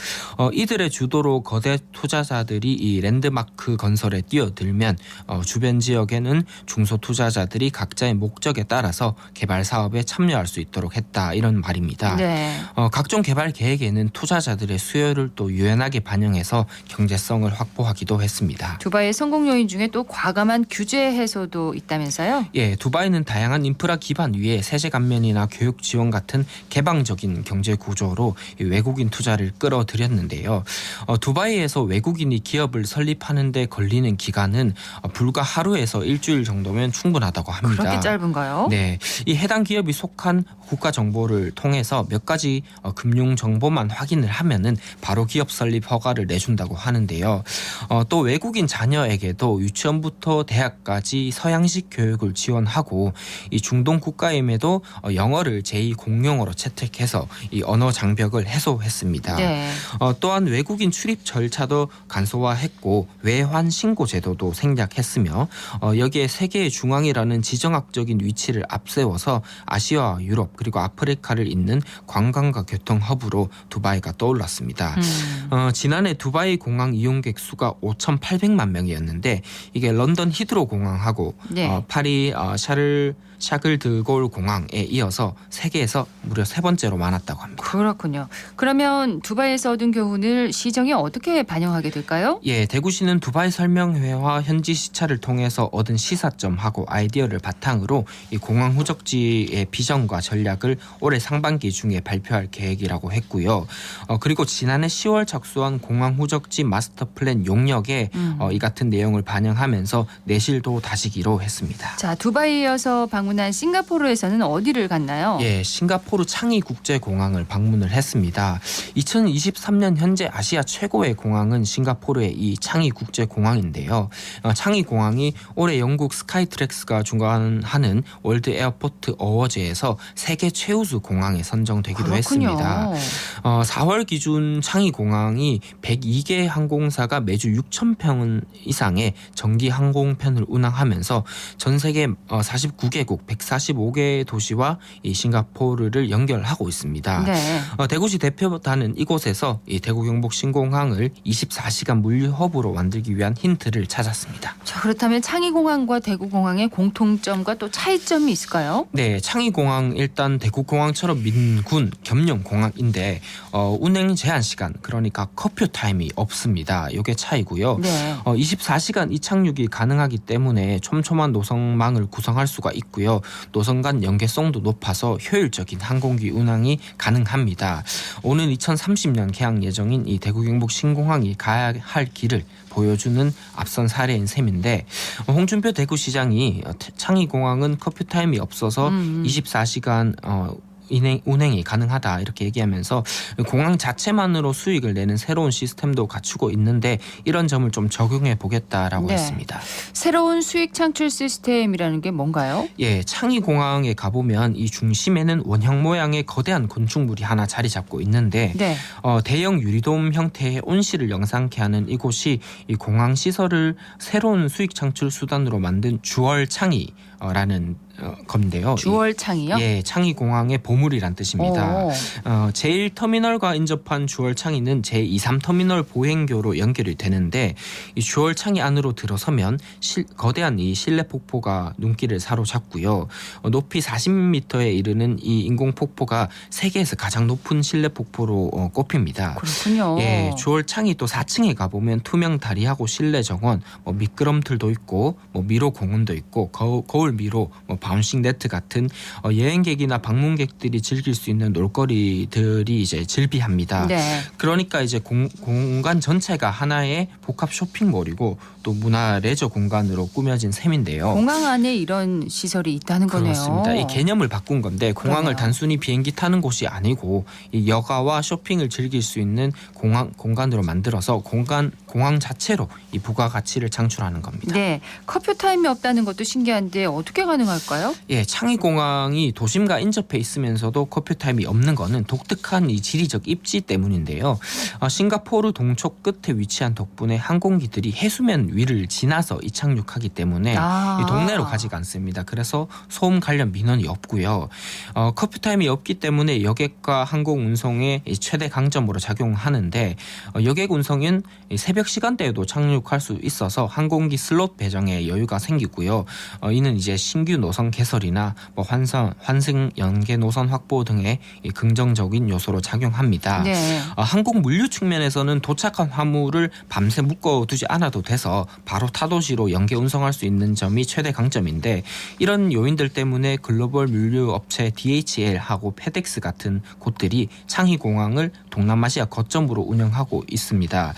[SPEAKER 14] 이들의 주도로 거대 투자자들이 이 랜드마크 건설에 뛰어들면 주변 지역에는 중소 투자자들이 각자의 목적에 따라서 개발 사업에 참여할 수 있도록 했다, 이런 말입니다.
[SPEAKER 1] 네.
[SPEAKER 14] 각종 개발 계획에는 투자자들의 수요를 또 유연하게 반영해서 경제성을 확보하기도 했습니다.
[SPEAKER 1] 두바이의 성공 요인 중에 또 과감한 규제 해소도 있다면서요?
[SPEAKER 14] 예, 두바이는 다양한 인프라 기반 위에 세제 감면이나 교육 지원 같은 개방적인 경제 구조로 외국인 투자를 끌어들여 드렸는데요. 두바이에서 외국인이 기업을 설립하는 데 걸리는 기간은 불과 하루에서 일주일 정도면 충분하다고 합니다.
[SPEAKER 1] 그렇게 짧은가요?
[SPEAKER 14] 네, 이 해당 기업이 속한 국가 정보를 통해서 몇 가지 금융 정보만 확인을 하면은 바로 기업 설립 허가를 내준다고 하는데요. 또 외국인 자녀에게도 유치원부터 대학까지 서양식 교육을 지원하고 이 중동 국가임에도 영어를 제2 공용어로 채택해서 이 언어 장벽을 해소했습니다.
[SPEAKER 1] 네.
[SPEAKER 14] 또한 외국인 출입 절차도 간소화했고 외환 신고 제도도 생략했으며 여기에 세계의 중앙이라는 지정학적인 위치를 앞세워서 아시아와 유럽 그리고 아프리카를 잇는 관광과 교통 허브로 두바이가 떠올랐습니다. 지난해 두바이 공항 이용객 수가 5,800만 명이었는데 이게 런던 히드로 공항하고
[SPEAKER 1] 네.
[SPEAKER 14] 파리 샤글드골 공항에 이어서 세계에서 무려 3번째로 많았다고 합니다.
[SPEAKER 1] 그렇군요. 그러면 두바이에서 얻은 교훈을 시정에 어떻게 반영하게 될까요?
[SPEAKER 14] 예, 대구시는 두바이 설명회와 현지 시찰을 통해서 얻은 시사점하고 아이디어를 바탕으로 이 공항 후적지의 비전과 전략을 올해 상반기 중에 발표할 계획이라고 했고요. 그리고 지난해 10월 착수한 공항 후적지 마스터 플랜 용역에 이 같은 내용을 반영하면서 내실도 다지기로 했습니다.
[SPEAKER 1] 자, 두바이에 이어서 방문한 싱가포르에서는 어디를 갔나요?
[SPEAKER 14] 예, 싱가포르 창이 국제공항을 방문을 했습니다. 2023년 현재 아시아 최고의 공항은 싱가포르의 이 창이 국제공항인데요. 창이 공항이 올해 영국 스카이트랙스가 주관하는 월드 에어포트 어워즈에서 세계 최우수 공항에 선정되기도
[SPEAKER 1] 그렇군요.
[SPEAKER 14] 했습니다. 4월 기준 창이 공항이 102개 항공사가 매주 6,000편 이상의 정기 항공편을 운항하면서 전 세계 49개국 145개 도시와 이 싱가포르를 연결하고 있습니다.
[SPEAKER 1] 네.
[SPEAKER 14] 대구시 대표단은 이곳에서 이 대구 경북 신공항을 24시간 물류 허브로 만들기 위한 힌트를 찾았습니다.
[SPEAKER 1] 자, 그렇다면 창의공항과 대구공항의 공통점과 또 차이점이 있을까요?
[SPEAKER 14] 네, 창의공항 일단 대구공항처럼 민군 겸용 공항인데 운행 제한 시간 그러니까 커퓨 타임이 없습니다. 이게 차이고요.
[SPEAKER 1] 네.
[SPEAKER 14] 24시간 이착륙이 가능하기 때문에 촘촘한 노선망을 구성할 수가 있고요. 노선 간 연계성도 높아서 효율적인 항공기 운항이 가능합니다. 오는 2030년 개항 예정인 이 대구 경북 신공항이 가야 할 길을 보여주는 앞선 사례인 셈인데 홍준표 대구시장이 창의공항은 커퓨 타임이 없어서 24시간 운행이 가능하다 이렇게 얘기하면서 공항 자체만으로 수익을 내는 새로운 시스템도 갖추고 있는데 이런 점을 좀 적용해 보겠다라고
[SPEAKER 1] 네.
[SPEAKER 14] 했습니다.
[SPEAKER 1] 새로운 수익 창출 시스템이라는 게 뭔가요?
[SPEAKER 14] 예, 창의공항에 가보면 이 중심에는 원형 모양의 거대한 건축물이 하나 자리 잡고 있는데
[SPEAKER 1] 네.
[SPEAKER 14] 대형 유리돔 형태의 온실을 영상케 하는 이곳이 이 공항 시설을 새로운 수익 창출 수단으로 만든 주얼창의라는 건데요.
[SPEAKER 1] 주얼창이요?
[SPEAKER 14] 예, 창의공항의 보물이란 뜻입니다. 제1터미널과 인접한 주얼창의는 제2, 3터미널 보행교로 연결이 되는데 이 주얼창의 안으로 들어서면 거대한 이 실내 폭포가 눈길을 사로잡고요. 높이 40m에 이르는 이 인공 폭포가 세계에서 가장 높은 실내 폭포로 꼽힙니다.
[SPEAKER 1] 그렇군요.
[SPEAKER 14] 예, 주얼창이 또 4층에 가보면 투명 다리하고 실내 정원, 미끄럼틀도 있고 미로 공원도 있고 거울 미로, 바운싱 네트 같은 여행객이나 방문객들이 즐길 수 있는 놀거리들이 이제 즐비합니다.
[SPEAKER 1] 네.
[SPEAKER 14] 그러니까 이제 공간 전체가 하나의 복합 쇼핑몰이고 또 문화 레저 공간으로 꾸며진 셈인데요.
[SPEAKER 1] 공항 안에 이런 시설이 있다는 거네요.
[SPEAKER 14] 그렇습니다. 이 개념을 바꾼 건데 공항을
[SPEAKER 1] 그러네요.
[SPEAKER 14] 단순히 비행기 타는 곳이 아니고 이 여가와 쇼핑을 즐길 수 있는 공간으로 만들어서 공항 자체로 이 부가가치를 창출하는 겁니다.
[SPEAKER 1] 네, 커퓨 타임이 없다는 것도 신기한데 어떻게 가능할까요?
[SPEAKER 14] 예, 창의공항이 도심과 인접해 있으면서도 커퓨 타임이 없는 거는 독특한 이 지리적 입지 때문인데요. 싱가포르 동쪽 끝에 위치한 덕분에 항공기들이 해수면 위를 지나서 이착륙하기 때문에 이 동네로 가지가 않습니다. 그래서 소음 관련 민원이 없고요. 커퓨 타임이 없기 때문에 여객과 항공 운송의 최대 강점으로 작용하는데 여객 운송은 새벽 새벽 시간대에도 착륙할 수 있어서 항공기 슬롯 배정에 여유가 생기고요. 이는 이제 신규 노선 개설이나 뭐 환승 연계 노선 확보 등의 긍정적인 요소로 작용합니다.
[SPEAKER 1] 네.
[SPEAKER 14] 항공 물류 측면에서는 도착한 화물을 밤새 묶어두지 않아도 돼서 바로 타도시로 연계 운송할 수 있는 점이 최대 강점인데, 이런 요인들 때문에 글로벌 물류 업체 DHL하고 페덱스 같은 곳들이 창의공항을 동남아시아 거점으로 운영하고 있습니다.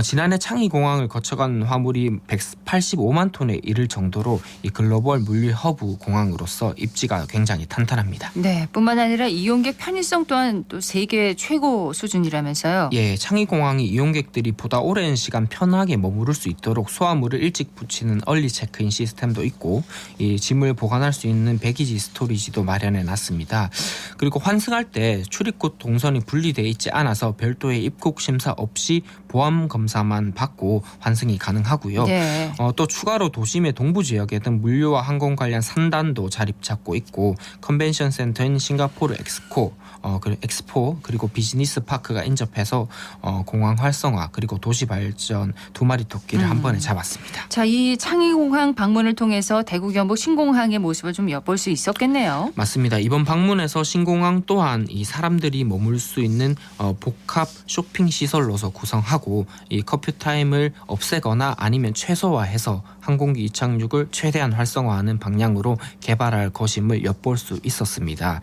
[SPEAKER 14] 지난해 창의공항을 거쳐간 화물이 185만 톤에 이를 정도로 이 글로벌 물류 허브 공항으로서 입지가 굉장히 탄탄합니다.
[SPEAKER 1] 네, 뿐만 아니라 이용객 편의성 또한 또 세계 최고 수준이라면서요.
[SPEAKER 14] 예, 창의공항이 이용객들이 보다 오랜 시간 편하게 머무를 수 있도록 소화물을 일찍 붙이는 얼리 체크인 시스템도 있고, 이 짐을 보관할 수 있는 배기지 스토리지도 마련해 놨습니다. 그리고 환승할 때 출입국 동선이 분리되어 있지 않아서 별도의 입국 심사 없이 보안 검사만 받고 환승이 가능하고요.
[SPEAKER 1] 네.
[SPEAKER 14] 또 추가로 도심의 동부 지역에는 물류와 항공 관련 산단도 자립 잡고 있고, 컨벤션 센터인 싱가포르 엑스포 그리고 비즈니스 파크가 인접해서 공항 활성화 그리고 도시 발전 두 마리 토끼를 한 번에 잡았습니다.
[SPEAKER 1] 자, 이 창의공항 방문을 통해서 대구 경북 신공항의 모습을 좀 엿볼 수 있었겠네요.
[SPEAKER 14] 맞습니다. 이번 방문에서 신공항 또한 이 사람들이 머물 수 있는 복합 쇼핑 시설로서 구성하고, 이 커피 타임을 없애거나 아니면 최소화해서 항공기 이착륙을 최대한 활성화하는 방향으로 개발할 것임을 엿볼 수 있었습니다.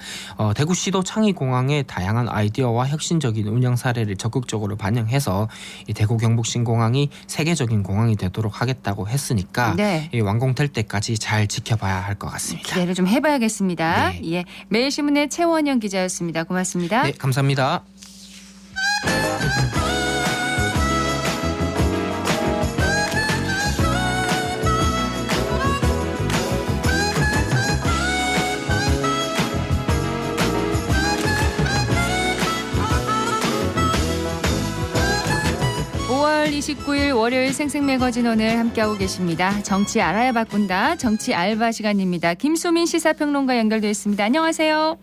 [SPEAKER 14] 대구시도 창의공항의 다양한 아이디어와 혁신적인 운영 사례를 적극적으로 반영해서 이 대구 경북 신공항이 세계적인 공항이 되도록 하겠다고 했으니까
[SPEAKER 1] 네.
[SPEAKER 14] 이 완공될 때까지 잘 지켜봐야 할 것 같습니다.
[SPEAKER 1] 기대를 좀 해봐야겠습니다.
[SPEAKER 14] 네.
[SPEAKER 1] 예, 매일신문의 최원영 기자였습니다. 고맙습니다.
[SPEAKER 14] 네, 감사합니다.
[SPEAKER 1] (5월 29일) 월요일 생생매거진 오늘 함께하고 계십니다. 정치 알아야 바꾼다. 정치 알바 시간입니다. 김수민 시사평론가 연결되어 있습니다. 안녕하세요.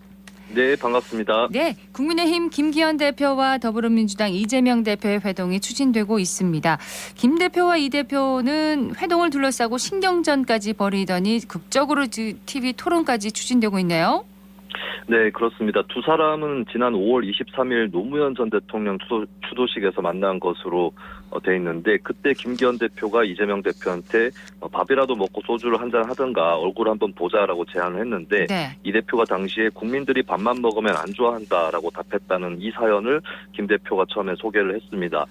[SPEAKER 15] 네, 반갑습니다.
[SPEAKER 1] 네, 국민의힘 김기현 대표와 더불어민주당 이재명 대표의 회동이 추진되고 있습니다. 김 대표와 이 대표는 회동을 둘러싸고 신경전까지 벌이더니 극적으로 TV 토론까지 추진되고 있네요.
[SPEAKER 15] 네, 그렇습니다. 두 사람은 지난 5월 23일 노무현 전 대통령 추도식에서 만난 것으로 돼 있는데, 그때 김기현 대표가 이재명 대표한테 밥이라도 먹고 소주를 한잔 하든가 얼굴 한번 보자라고 제안을 했는데,
[SPEAKER 1] 네.
[SPEAKER 15] 이 대표가 당시에 국민들이 밥만 먹으면 안 좋아한다라고 답했다는 이 사연을 김 대표가 처음에 소개를 했습니다.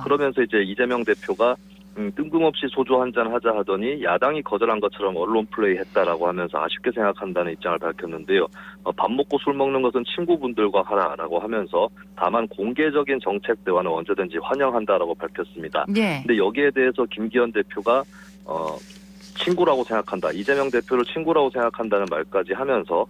[SPEAKER 15] 그러면서 이제 이재명 대표가 뜬금없이 소주 한잔 하자 하더니 야당이 거절한 것처럼 언론 플레이 했다라고 하면서 아쉽게 생각한다는 입장을 밝혔는데요. 밥 먹고 술 먹는 것은 친구분들과 하라라고 하면서 다만 공개적인 정책 대화는 언제든지 환영한다라고 밝혔습니다.
[SPEAKER 1] 네.
[SPEAKER 15] 근데 여기에 대해서 김기현 대표가 친구라고 생각한다. 이재명 대표를 친구라고 생각한다는 말까지 하면서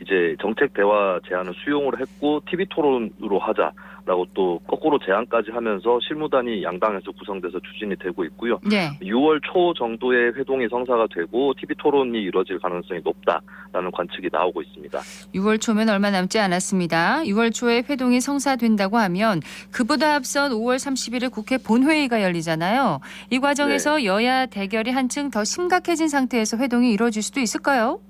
[SPEAKER 15] 이제 정책 대화 제안을 수용을 했고 TV 토론으로 하자라고 또 거꾸로 제안까지 하면서 실무단이 양당에서 구성돼서 추진이 되고 있고요.
[SPEAKER 1] 네.
[SPEAKER 15] 6월 초 정도에 회동이 성사가 되고 TV 토론이 이루어질 가능성이 높다라는 관측이 나오고 있습니다.
[SPEAKER 1] 6월 초면 얼마 남지 않았습니다. 6월 초에 회동이 성사된다고 하면 그보다 앞선 5월 30일에 국회 본회의가 열리잖아요. 이 과정에서 여야 대결이 한층 더 심각해진 상태에서 회동이 이루어질 수도 있을까요?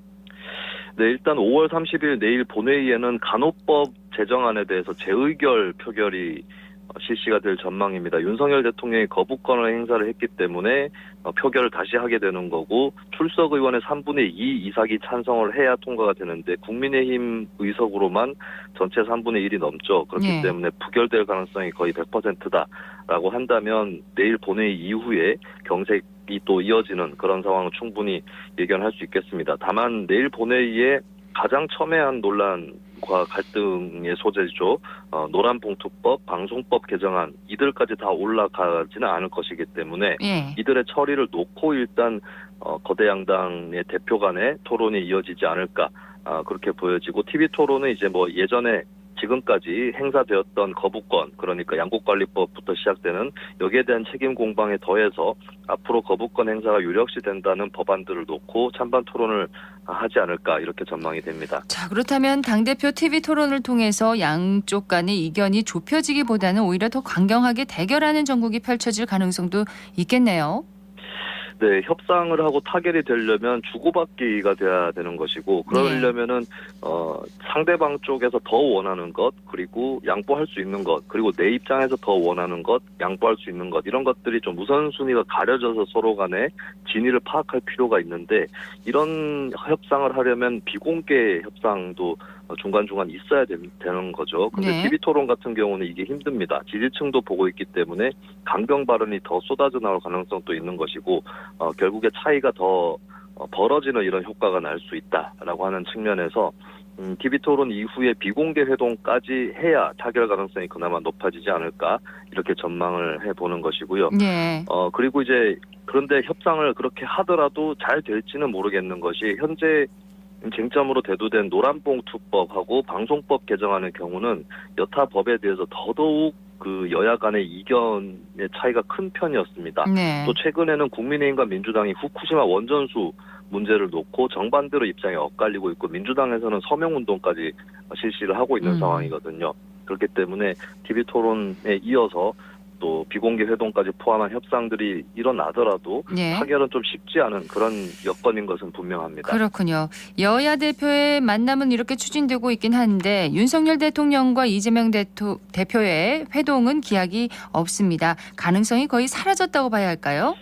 [SPEAKER 15] 네, 일단 5월 30일 내일 본회의에는 간호법 제정안에 대해서 재의결 표결이 실시가 될 전망입니다. 윤석열 대통령이 거부권을 행사를 했기 때문에 표결을 다시 하게 되는 거고, 출석 의원의 3분의 2 이상이 찬성을 해야 통과가 되는데 국민의힘 의석으로만 전체 3분의 1이 넘죠. 그렇기
[SPEAKER 1] 네.
[SPEAKER 15] 때문에 부결될 가능성이 거의 100%다라고 한다면 내일 본회의 이후에 경색이 또 이어지는 그런 상황을 충분히 예견할 수 있겠습니다. 다만 내일 본회의에 가장 첨예한 논란과 갈등의 소재죠. 노란봉투법, 방송법 개정안 이들까지 다 올라가지는 않을 것이기 때문에 이들의 처리를 놓고 일단 거대 양당의 대표 간의 토론이 이어지지 않을까 그렇게 보여지고, TV 토론은 이제 뭐 예전에 지금까지 행사되었던 거부권, 그러니까 양국관리법부터 시작되는 여기에 대한 책임 공방에 더해서 앞으로 거부권 행사가 유력시 된다는 법안들을 놓고 찬반 토론을 하지 않을까 이렇게 전망이 됩니다.
[SPEAKER 1] 자, 그렇다면 당대표 TV 토론을 통해서 양쪽 간의 이견이 좁혀지기보다는 오히려 더 강경하게 대결하는 전국이 펼쳐질 가능성도 있겠네요.
[SPEAKER 15] 네, 협상을 하고 타결이 되려면 주고받기가 돼야 되는 것이고 그러려면은 상대방 쪽에서 더 원하는 것 그리고 양보할 수 있는 것 그리고 내 입장에서 더 원하는 것 양보할 수 있는 것 이런 것들이 좀 우선순위가 가려져서 서로 간에 진위를 파악할 필요가 있는데 이런 협상을 하려면 비공개 협상도 중간중간 있어야 되는 거죠. 근데
[SPEAKER 1] 네.
[SPEAKER 15] TV 토론 같은 경우는 이게 힘듭니다. 지지층도 보고 있기 때문에 강경 발언이 더 쏟아져 나올 가능성도 있는 것이고 결국에 차이가 더 벌어지는 이런 효과가 날 수 있다라고 하는 측면에서 TV 토론 이후에 비공개 회동까지 해야 타결 가능성이 그나마 높아지지 않을까 이렇게 전망을 해보는 것이고요.
[SPEAKER 1] 네.
[SPEAKER 15] 그리고 이제 그런데 협상을 그렇게 하더라도 잘 될지는 모르겠는 것이 현재 쟁점으로 대두된 노란봉투법하고 방송법 개정하는 경우는 여타 법에 대해서 더더욱 그 여야 간의 이견의 차이가 큰 편이었습니다.
[SPEAKER 1] 네.
[SPEAKER 15] 또 최근에는 국민의힘과 민주당이 후쿠시마 원전수 문제를 놓고 정반대로 입장이 엇갈리고 있고 민주당에서는 서명운동까지 실시를 하고 있는 상황이거든요. 그렇기 때문에 TV 토론에 이어서 또 비공개 회동까지 포함한 협상들이 일어나더라도
[SPEAKER 1] 네.
[SPEAKER 15] 타결은 좀 쉽지 않은 그런 여건인 것은 분명합니다.
[SPEAKER 1] 그렇군요. 여야 대표의 만남은 이렇게 추진되고 있긴 한데 윤석열 대통령과 이재명 대표의 회동은 기약이 없습니다. 가능성이 거의 사라졌다고 봐야 할까요?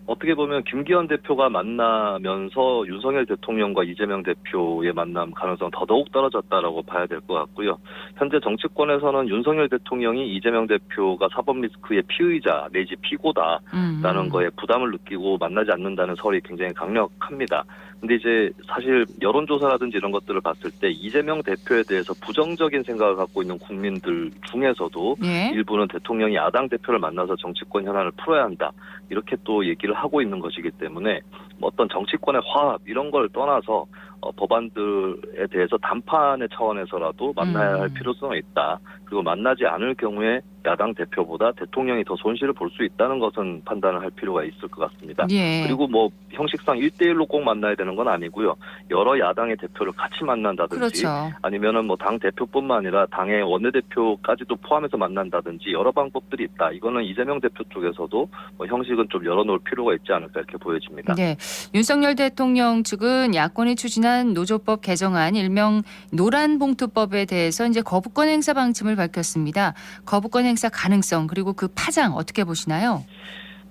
[SPEAKER 15] 어떻게 보면 김기현 대표가 만나면서 윤석열 대통령과 이재명 대표의 만남 가능성 더더욱 떨어졌다라고 봐야 될 것 같고요. 현재 정치권에서는 윤석열 대통령이 이재명 대표가 사법 리스크의 피의자 내지 피고다라는 거에 부담을 느끼고 만나지 않는다는 설이 굉장히 강력합니다. 근데 이제 사실 여론조사라든지 이런 것들을 봤을 때 이재명 대표에 대해서 부정적인 생각을 갖고 있는 국민들 중에서도
[SPEAKER 1] 예.
[SPEAKER 15] 일부는 대통령이 야당 대표를 만나서 정치권 현안을 풀어야 한다. 이렇게 또 얘기를 하고 있는 것이기 때문에 어떤 정치권의 화합 이런 걸 떠나서 법안들에 대해서 담판의 차원에서라도 만나야 할 필요성이 있다. 그리고 만나지 않을 경우에 야당 대표보다 대통령이 더 손실을 볼 수 있다는 것은 판단을 할 필요가 있을 것 같습니다.
[SPEAKER 1] 예.
[SPEAKER 15] 그리고 뭐 형식상 1대1로 꼭 만나야 되는 건 아니고요. 여러 야당의 대표를 같이 만난다든지
[SPEAKER 1] 그렇죠.
[SPEAKER 15] 아니면은 뭐 당 대표뿐만 아니라 당의 원내대표까지도 포함해서 만난다든지 여러 방법들이 있다. 이거는 이재명 대표 쪽에서도 뭐 형식은 좀 열어놓을 필요가 있지 않을까 이렇게 보여집니다.
[SPEAKER 1] 네, 윤석열 대통령 측은 야권이 추진한 노조법 개정안 일명 노란봉투법에 대해서 이제 거부권 행사 방침을 밝혔습니다. 거부권 행사 가능성 그리고 그 파장 어떻게 보시나요?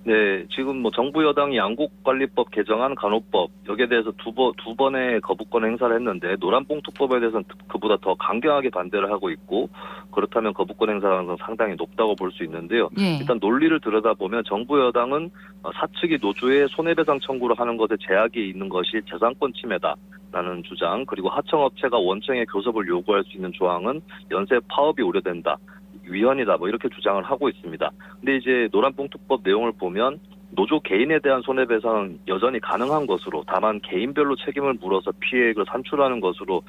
[SPEAKER 15] 네, 지금 뭐 정부 여당이 양국관리법 개정안 간호법 여기에 대해서 두 번의 거부권 행사를 했는데 노란봉투법에 대해서는 그보다 더 강경하게 반대를 하고 있고 그렇다면 거부권 행사 가능성 상당히 높다고 볼 수 있는데요.
[SPEAKER 1] 예.
[SPEAKER 15] 일단 논리를 들여다보면 정부 여당은 사측이 노조에 손해배상 청구를 하는 것에 제약이 있는 것이 재산권 침해다라는 주장 그리고 하청업체가 원청에 교섭을 요구할 수 있는 조항은 연쇄 파업이 우려된다. 위헌이다 뭐 이렇게 주장을 하고 있습니다. 근데 이제 노란봉투법 내용을 보면 노조 개인에 대한 손해배상은 여전히 가능한 것으로 다만 개인별로 책임을 물어서 피해액을 산출하는 것으로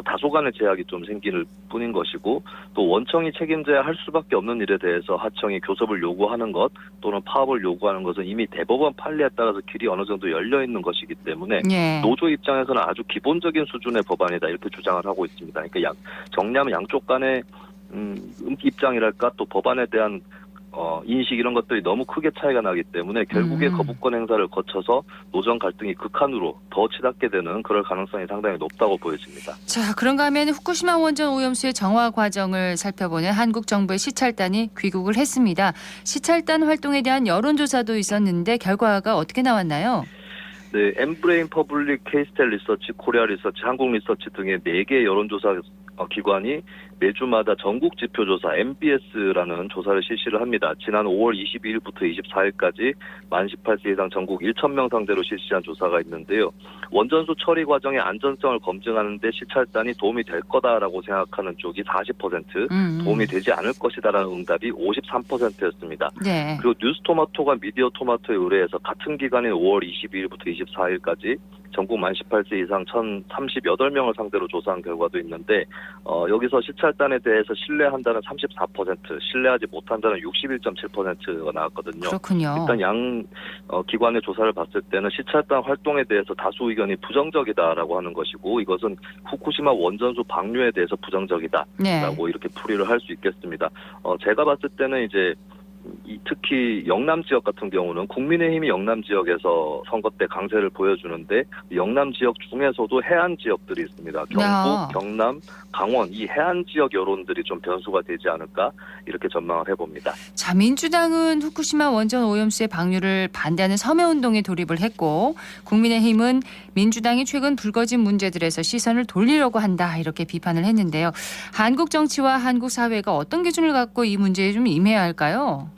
[SPEAKER 15] 다소간의 제약이 좀 생길 뿐인 것이고 또 원청이 책임져야 할 수밖에 없는 일에 대해서 하청이 교섭을 요구하는 것 또는 파업을 요구하는 것은 이미 대법원 판례에 따라서 길이 어느 정도 열려 있는 것이기 때문에
[SPEAKER 1] 예.
[SPEAKER 15] 노조 입장에서는 아주 기본적인 수준의 법안이다 이렇게 주장을 하고 있습니다. 그러니까 정리하면 양쪽 간의 입장이랄까 또 법안에 대한 인식 이런 것들이 너무 크게 차이가 나기 때문에 결국에 거부권 행사를 거쳐서 노정 갈등이 극한으로 더 치닫게 되는 그럴 가능성이 상당히 높다고 보여집니다.
[SPEAKER 1] 자, 그런가 하면 후쿠시마 원전 오염수의 정화 과정을 살펴보는 한국 정부의 시찰단이 귀국을 했습니다. 시찰단 활동에 대한 여론조사도 있었는데 결과가 어떻게 나왔나요?
[SPEAKER 15] 네, 엠브레인 퍼블릭, 케이스텔 리서치, 코리아 리서치, 한국 리서치 등의 4개 여론조사 기관이 매주마다 전국 지표조사 MBS라는 조사를 실시를 합니다. 지난 5월 22일부터 24일까지 만 18세 이상 전국 1,000명 상대로 실시한 조사가 있는데요. 원전수 처리 과정의 안전성을 검증하는 데 시찰단이 도움이 될 거다라고 생각하는 쪽이 40%, 도움이 되지 않을 것이다라는 응답이 53%였습니다.
[SPEAKER 1] 네.
[SPEAKER 15] 그리고 뉴스토마토가 미디어토마토에 의뢰해서 같은 기간인 5월 22일부터 24일까지 전국 만 18세 이상 1,038명을 상대로 조사한 결과도 있는데 여기서 시찰 시찰단에 대해서 신뢰한다는 34%, 신뢰하지 못한다는 61.7%가 나왔거든요.
[SPEAKER 1] 그렇군요.
[SPEAKER 15] 일단 양 기관의 조사를 봤을 때는 시찰단 활동에 대해서 다수 의견이 부정적이다라고 하는 것이고, 이것은 후쿠시마 원전수 방류에 대해서 부정적이다라고
[SPEAKER 1] 네.
[SPEAKER 15] 이렇게 풀이를 할 수 있겠습니다. 제가 봤을 때는 이제 특히 영남 지역 같은 경우는 국민의힘이 영남 지역에서 선거 때 강세를 보여주는데, 영남 지역 중에서도 해안 지역들이 있습니다. 경북, 경남, 강원 이 해안 지역 여론들이 좀 변수가 되지 않을까 이렇게 전망을 해봅니다.
[SPEAKER 1] 자, 민주당은 후쿠시마 원전 오염수의 방류를 반대하는 서명운동에 돌입을 했고, 국민의힘은 민주당이 최근 불거진 문제들에서 시선을 돌리려고 한다 이렇게 비판을 했는데요. 한국 정치와 한국 사회가 어떤 기준을 갖고 이 문제에 좀 임해야 할까요?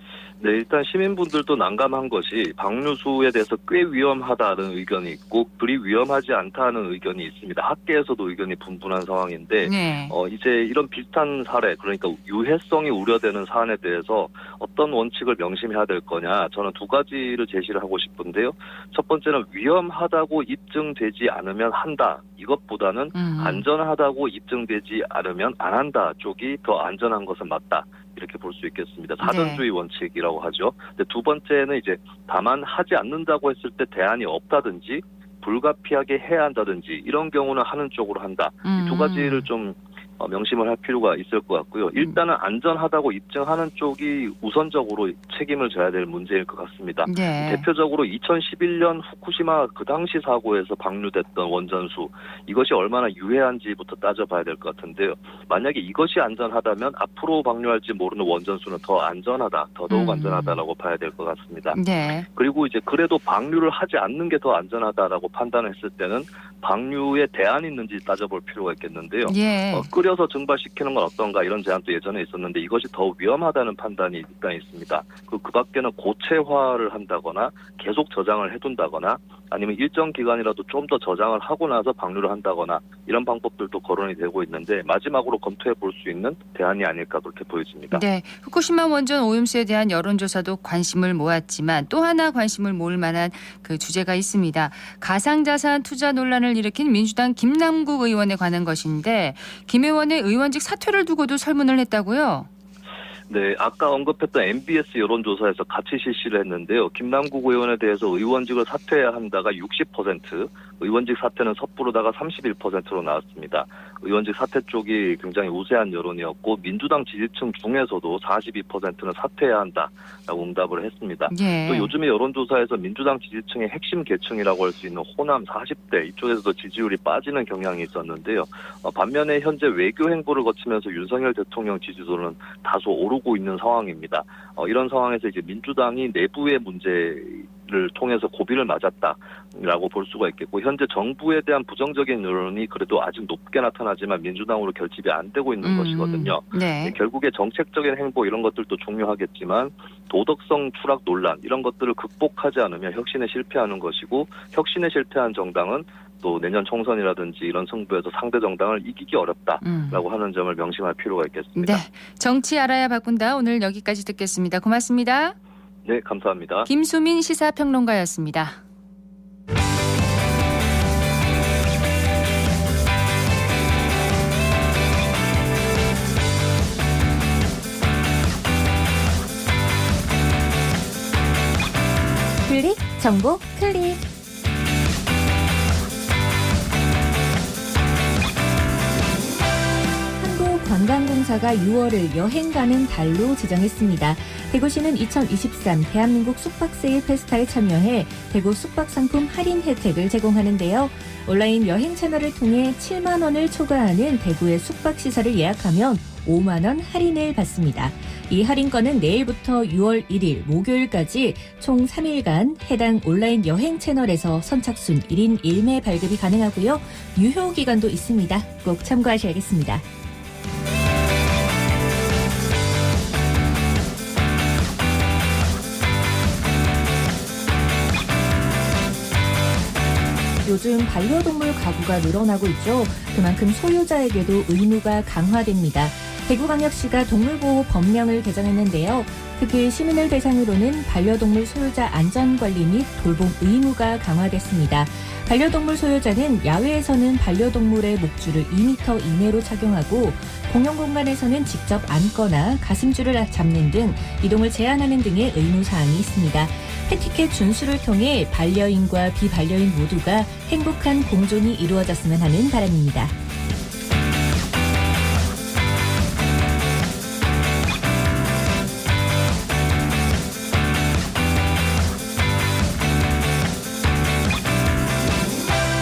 [SPEAKER 15] 네, 일단 시민분들도 난감한 것이 방류수에 대해서 꽤 위험하다는 의견이 있고 그리 위험하지 않다는 의견이 있습니다. 학계에서도 의견이 분분한 상황인데
[SPEAKER 1] 네.
[SPEAKER 15] 이제 이런 비슷한 사례, 그러니까 유해성이 우려되는 사안에 대해서 어떤 원칙을 명심해야 될 거냐, 저는 두 가지를 제시를 하고 싶은데요. 첫 번째는 위험하다고 입증되지 않으면 한다. 이것보다는 안전하다고 입증되지 않으면 안 한다 쪽이 더 안전한 것은 맞다. 이렇게 볼 수 있겠습니다. 사전주의 원칙이라고 하죠. 근데 두 번째는 이제 다만 하지 않는다고 했을 때 대안이 없다든지 불가피하게 해야 한다든지 이런 경우는 하는 쪽으로 한다. 이 두 가지를 좀 명심을 할 필요가 있을 것 같고요. 일단은 안전하다고 입증하는 쪽이 우선적으로 책임을 져야 될 문제일 것 같습니다.
[SPEAKER 1] 네.
[SPEAKER 15] 대표적으로 2011년 후쿠시마 그 당시 사고에서 방류됐던 원전수, 이것이 얼마나 유해한지부터 따져봐야 될 것 같은데요. 만약에 이것이 안전하다면 앞으로 방류할지 모르는 원전수는 더 안전하다, 더더욱 안전하다라고 봐야 될 것 같습니다.
[SPEAKER 1] 네.
[SPEAKER 15] 그리고 이제 그래도 방류를 하지 않는 게 더 안전하다라고 판단했을 때는 방류에 대안이 있는지 따져볼 필요가 있겠는데요.
[SPEAKER 1] 예.
[SPEAKER 15] 끓여서 증발시키는 건 어떤가 이런 제안도 예전에 있었는데 이것이 더 위험하다는 판단이 일단 있습니다. 그 밖에는 고체화를 한다거나 계속 저장을 해둔다거나 아니면 일정 기간이라도 좀 더 저장을 하고 나서 방류를 한다거나 이런 방법들도 거론이 되고 있는데 마지막으로 검토해 볼 수 있는 대안이 아닐까 그렇게 보여집니다.
[SPEAKER 1] 네, 후쿠시마 원전 오염수에 대한 여론조사도 관심을 모았지만 또 하나 관심을 모을 만한 그 주제가 있습니다. 가상자산 투자 논란을 일으킨 민주당 김남국 의원에 관한 것인데 김 의원의 의원직 사퇴를 두고도 설문을 했다고요?
[SPEAKER 15] 네, 아까 언급했던 MBS 여론조사에서 같이 실시를 했는데요. 김남국 의원에 대해서 의원직을 사퇴해야 한다가 60%, 의원직 사퇴는 섣부르다가 31%로 나왔습니다. 의원직 사퇴 쪽이 굉장히 우세한 여론이었고 민주당 지지층 중에서도 42%는 사퇴해야 한다라고 응답을 했습니다.
[SPEAKER 1] 예.
[SPEAKER 15] 또 요즘의 여론조사에서 민주당 지지층의 핵심 계층이라고 할 수 있는 호남 40대 이쪽에서도 지지율이 빠지는 경향이 있었는데요. 반면에 현재 외교 행보를 거치면서 윤석열 대통령 지지도는 다소 오르고 있는 상황입니다. 이런 상황에서 이제 민주당이 내부의 문제를 통해서 고비를 맞았다라고 볼 수가 있겠고 현재 정부에 대한 부정적인 여론이 그래도 아직 높게 나타나지만 민주당으로 결집이 안 되고 있는 것이거든요.
[SPEAKER 1] 네.
[SPEAKER 15] 결국에 정책적인 행보 이런 것들도 중요하겠지만 도덕성 추락 논란 이런 것들을 극복하지 않으면 혁신에 실패하는 것이고 혁신에 실패한 정당은 또 내년 총선이라든지 이런 승부에서 상대 정당을 이기기 어렵다라고 하는 점을 명심할 필요가 있겠습니다.
[SPEAKER 1] 네, 정치 알아야 바꾼다. 오늘 여기까지 듣겠습니다. 고맙습니다.
[SPEAKER 15] 네, 감사합니다.
[SPEAKER 1] 김수민 시사평론가였습니다.
[SPEAKER 16] 클릭 정보 클릭. 관광공사가 6월을 여행 가는 달로 지정했습니다. 대구시는 2023 대한민국 숙박세일 페스타에 참여해 대구 숙박상품 할인 혜택을 제공하는데요. 온라인 여행 채널을 통해 7만 원을 초과하는 대구의 숙박시설을 예약하면 5만 원 할인을 받습니다. 이 할인권은 내일부터 6월 1일 목요일까지 총 3일간 해당 온라인 여행 채널에서 선착순 1인 1매 발급이 가능하고요. 유효 기간도 있습니다. 꼭 참고하셔야겠습니다. 요즘 반려동물 가구가 늘어나고 있죠. 그만큼 소유자에게도 의무가 강화됩니다. 대구광역시가 동물보호 법령을 개정했는데요. 특히 시민을 대상으로는 반려동물 소유자 안전관리 및 돌봄 의무가 강화됐습니다. 반려동물 소유자는 야외에서는 반려동물의 목줄을 2m 이내로 착용하고 공용공간에서는 직접 안거나 가슴줄을 잡는 등 이동을 제한하는 등의 의무사항이 있습니다. 패티켓 준수를 통해 반려인과 비반려인 모두가 행복한 공존이 이루어졌으면 하는 바람입니다.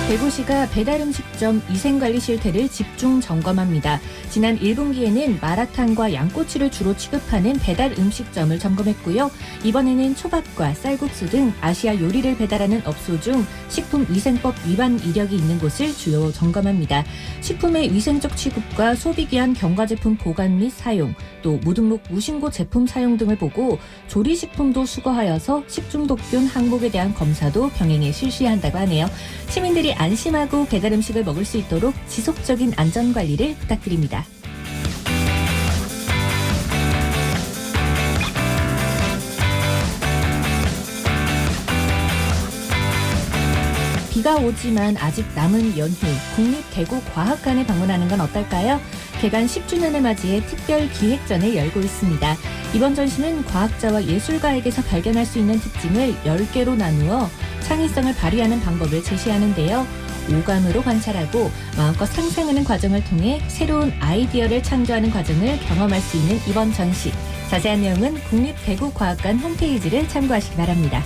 [SPEAKER 16] 대구시가 배달음식점 위생관리 실태를 집중 점검합니다. 지난 1분기에는 마라탕과 양꼬치를 주로 취급하는 배달음식점을 점검했고요. 이번에는 초밥과 쌀국수 등 아시아 요리를 배달하는 업소 중 식품위생법 위반 이력이 있는 곳을 주요 점검합니다. 식품의 위생적 취급과 소비기한 경과제품 보관 및 사용, 또 무등록 무신고 제품 사용 등을 보고 조리식품도 수거하여서 식중독균 항목에 대한 검사도 병행해 실시한다고 하네요. 시민들이 안심하고 배달음식을 먹을 수 있도록 지속적인 안전관리를 부탁드립니다. 비가 오지만 아직 남은 연휴, 국립대구과학관에 방문하는 건 어떨까요? 개관 10주년을 맞이해 특별 기획전을 열고 있습니다. 이번 전시는 과학자와 예술가에게서 발견할 수 있는 특징을 10개로 나누어 창의성을 발휘하는 방법을 제시하는데요. 오감으로 관찰하고 마음껏 상상하는 과정을 통해 새로운 아이디어를 창조하는 과정을 경험할 수 있는 이번 전시. 자세한 내용은 국립대구과학관 홈페이지를 참고하시기 바랍니다.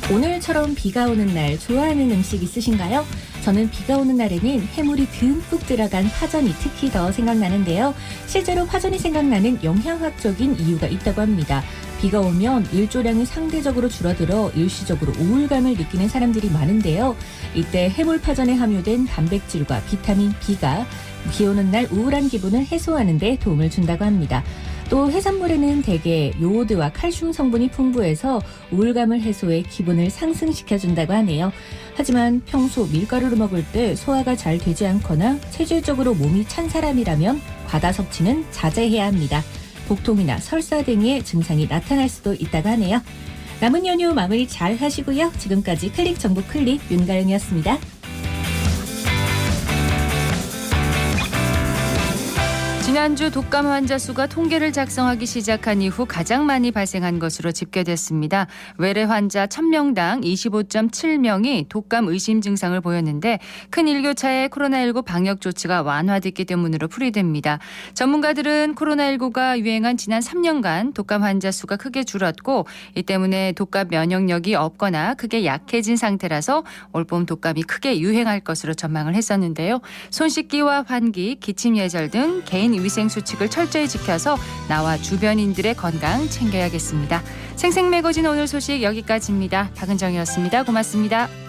[SPEAKER 16] 오늘처럼 비가 오는 날 좋아하는 음식 있으신가요? 저는 비가 오는 날에는 해물이 듬뿍 들어간 파전이 특히 더 생각나는데요. 실제로 파전이 생각나는 영양학적인 이유가 있다고 합니다. 비가 오면 일조량이 상대적으로 줄어들어 일시적으로 우울감을 느끼는 사람들이 많은데요. 이때 해물파전에 함유된 단백질과 비타민 B가 비 오는 날 우울한 기분을 해소하는 데 도움을 준다고 합니다. 또 해산물에는 대개 요오드와 칼슘 성분이 풍부해서 우울감을 해소해 기분을 상승시켜준다고 하네요. 하지만 평소 밀가루를 먹을 때 소화가 잘 되지 않거나 체질적으로 몸이 찬 사람이라면 과다 섭취는 자제해야 합니다. 복통이나 설사 등의 증상이 나타날 수도 있다고 하네요. 남은 연휴 마무리 잘 하시고요. 지금까지 클릭 정보 클릭 윤가영이었습니다.
[SPEAKER 1] 지난주 독감 환자 수가 통계를 작성하기 시작한 이후 가장 많이 발생한 것으로 집계됐습니다. 외래 환자 1000명당 25.7명이 독감 의심 증상을 보였는데 큰 일교차에 코로나19 방역 조치가 완화됐기 때문으로 풀이됩니다. 전문가들은 코로나19가 유행한 지난 3년간 독감 환자 수가 크게 줄었고 이 때문에 독감 면역력이 없거나 크게 약해진 상태라서 올봄 독감이 크게 유행할 것으로 전망을 했었는데요. 손 씻기와 환기, 기침 예절 등 개인 위생 수칙을 철저히 지켜서 나와 주변인들의 건강 챙겨야겠습니다. 생생매거진 오늘 소식 여기까지입니다. 박은정이었습니다. 고맙습니다.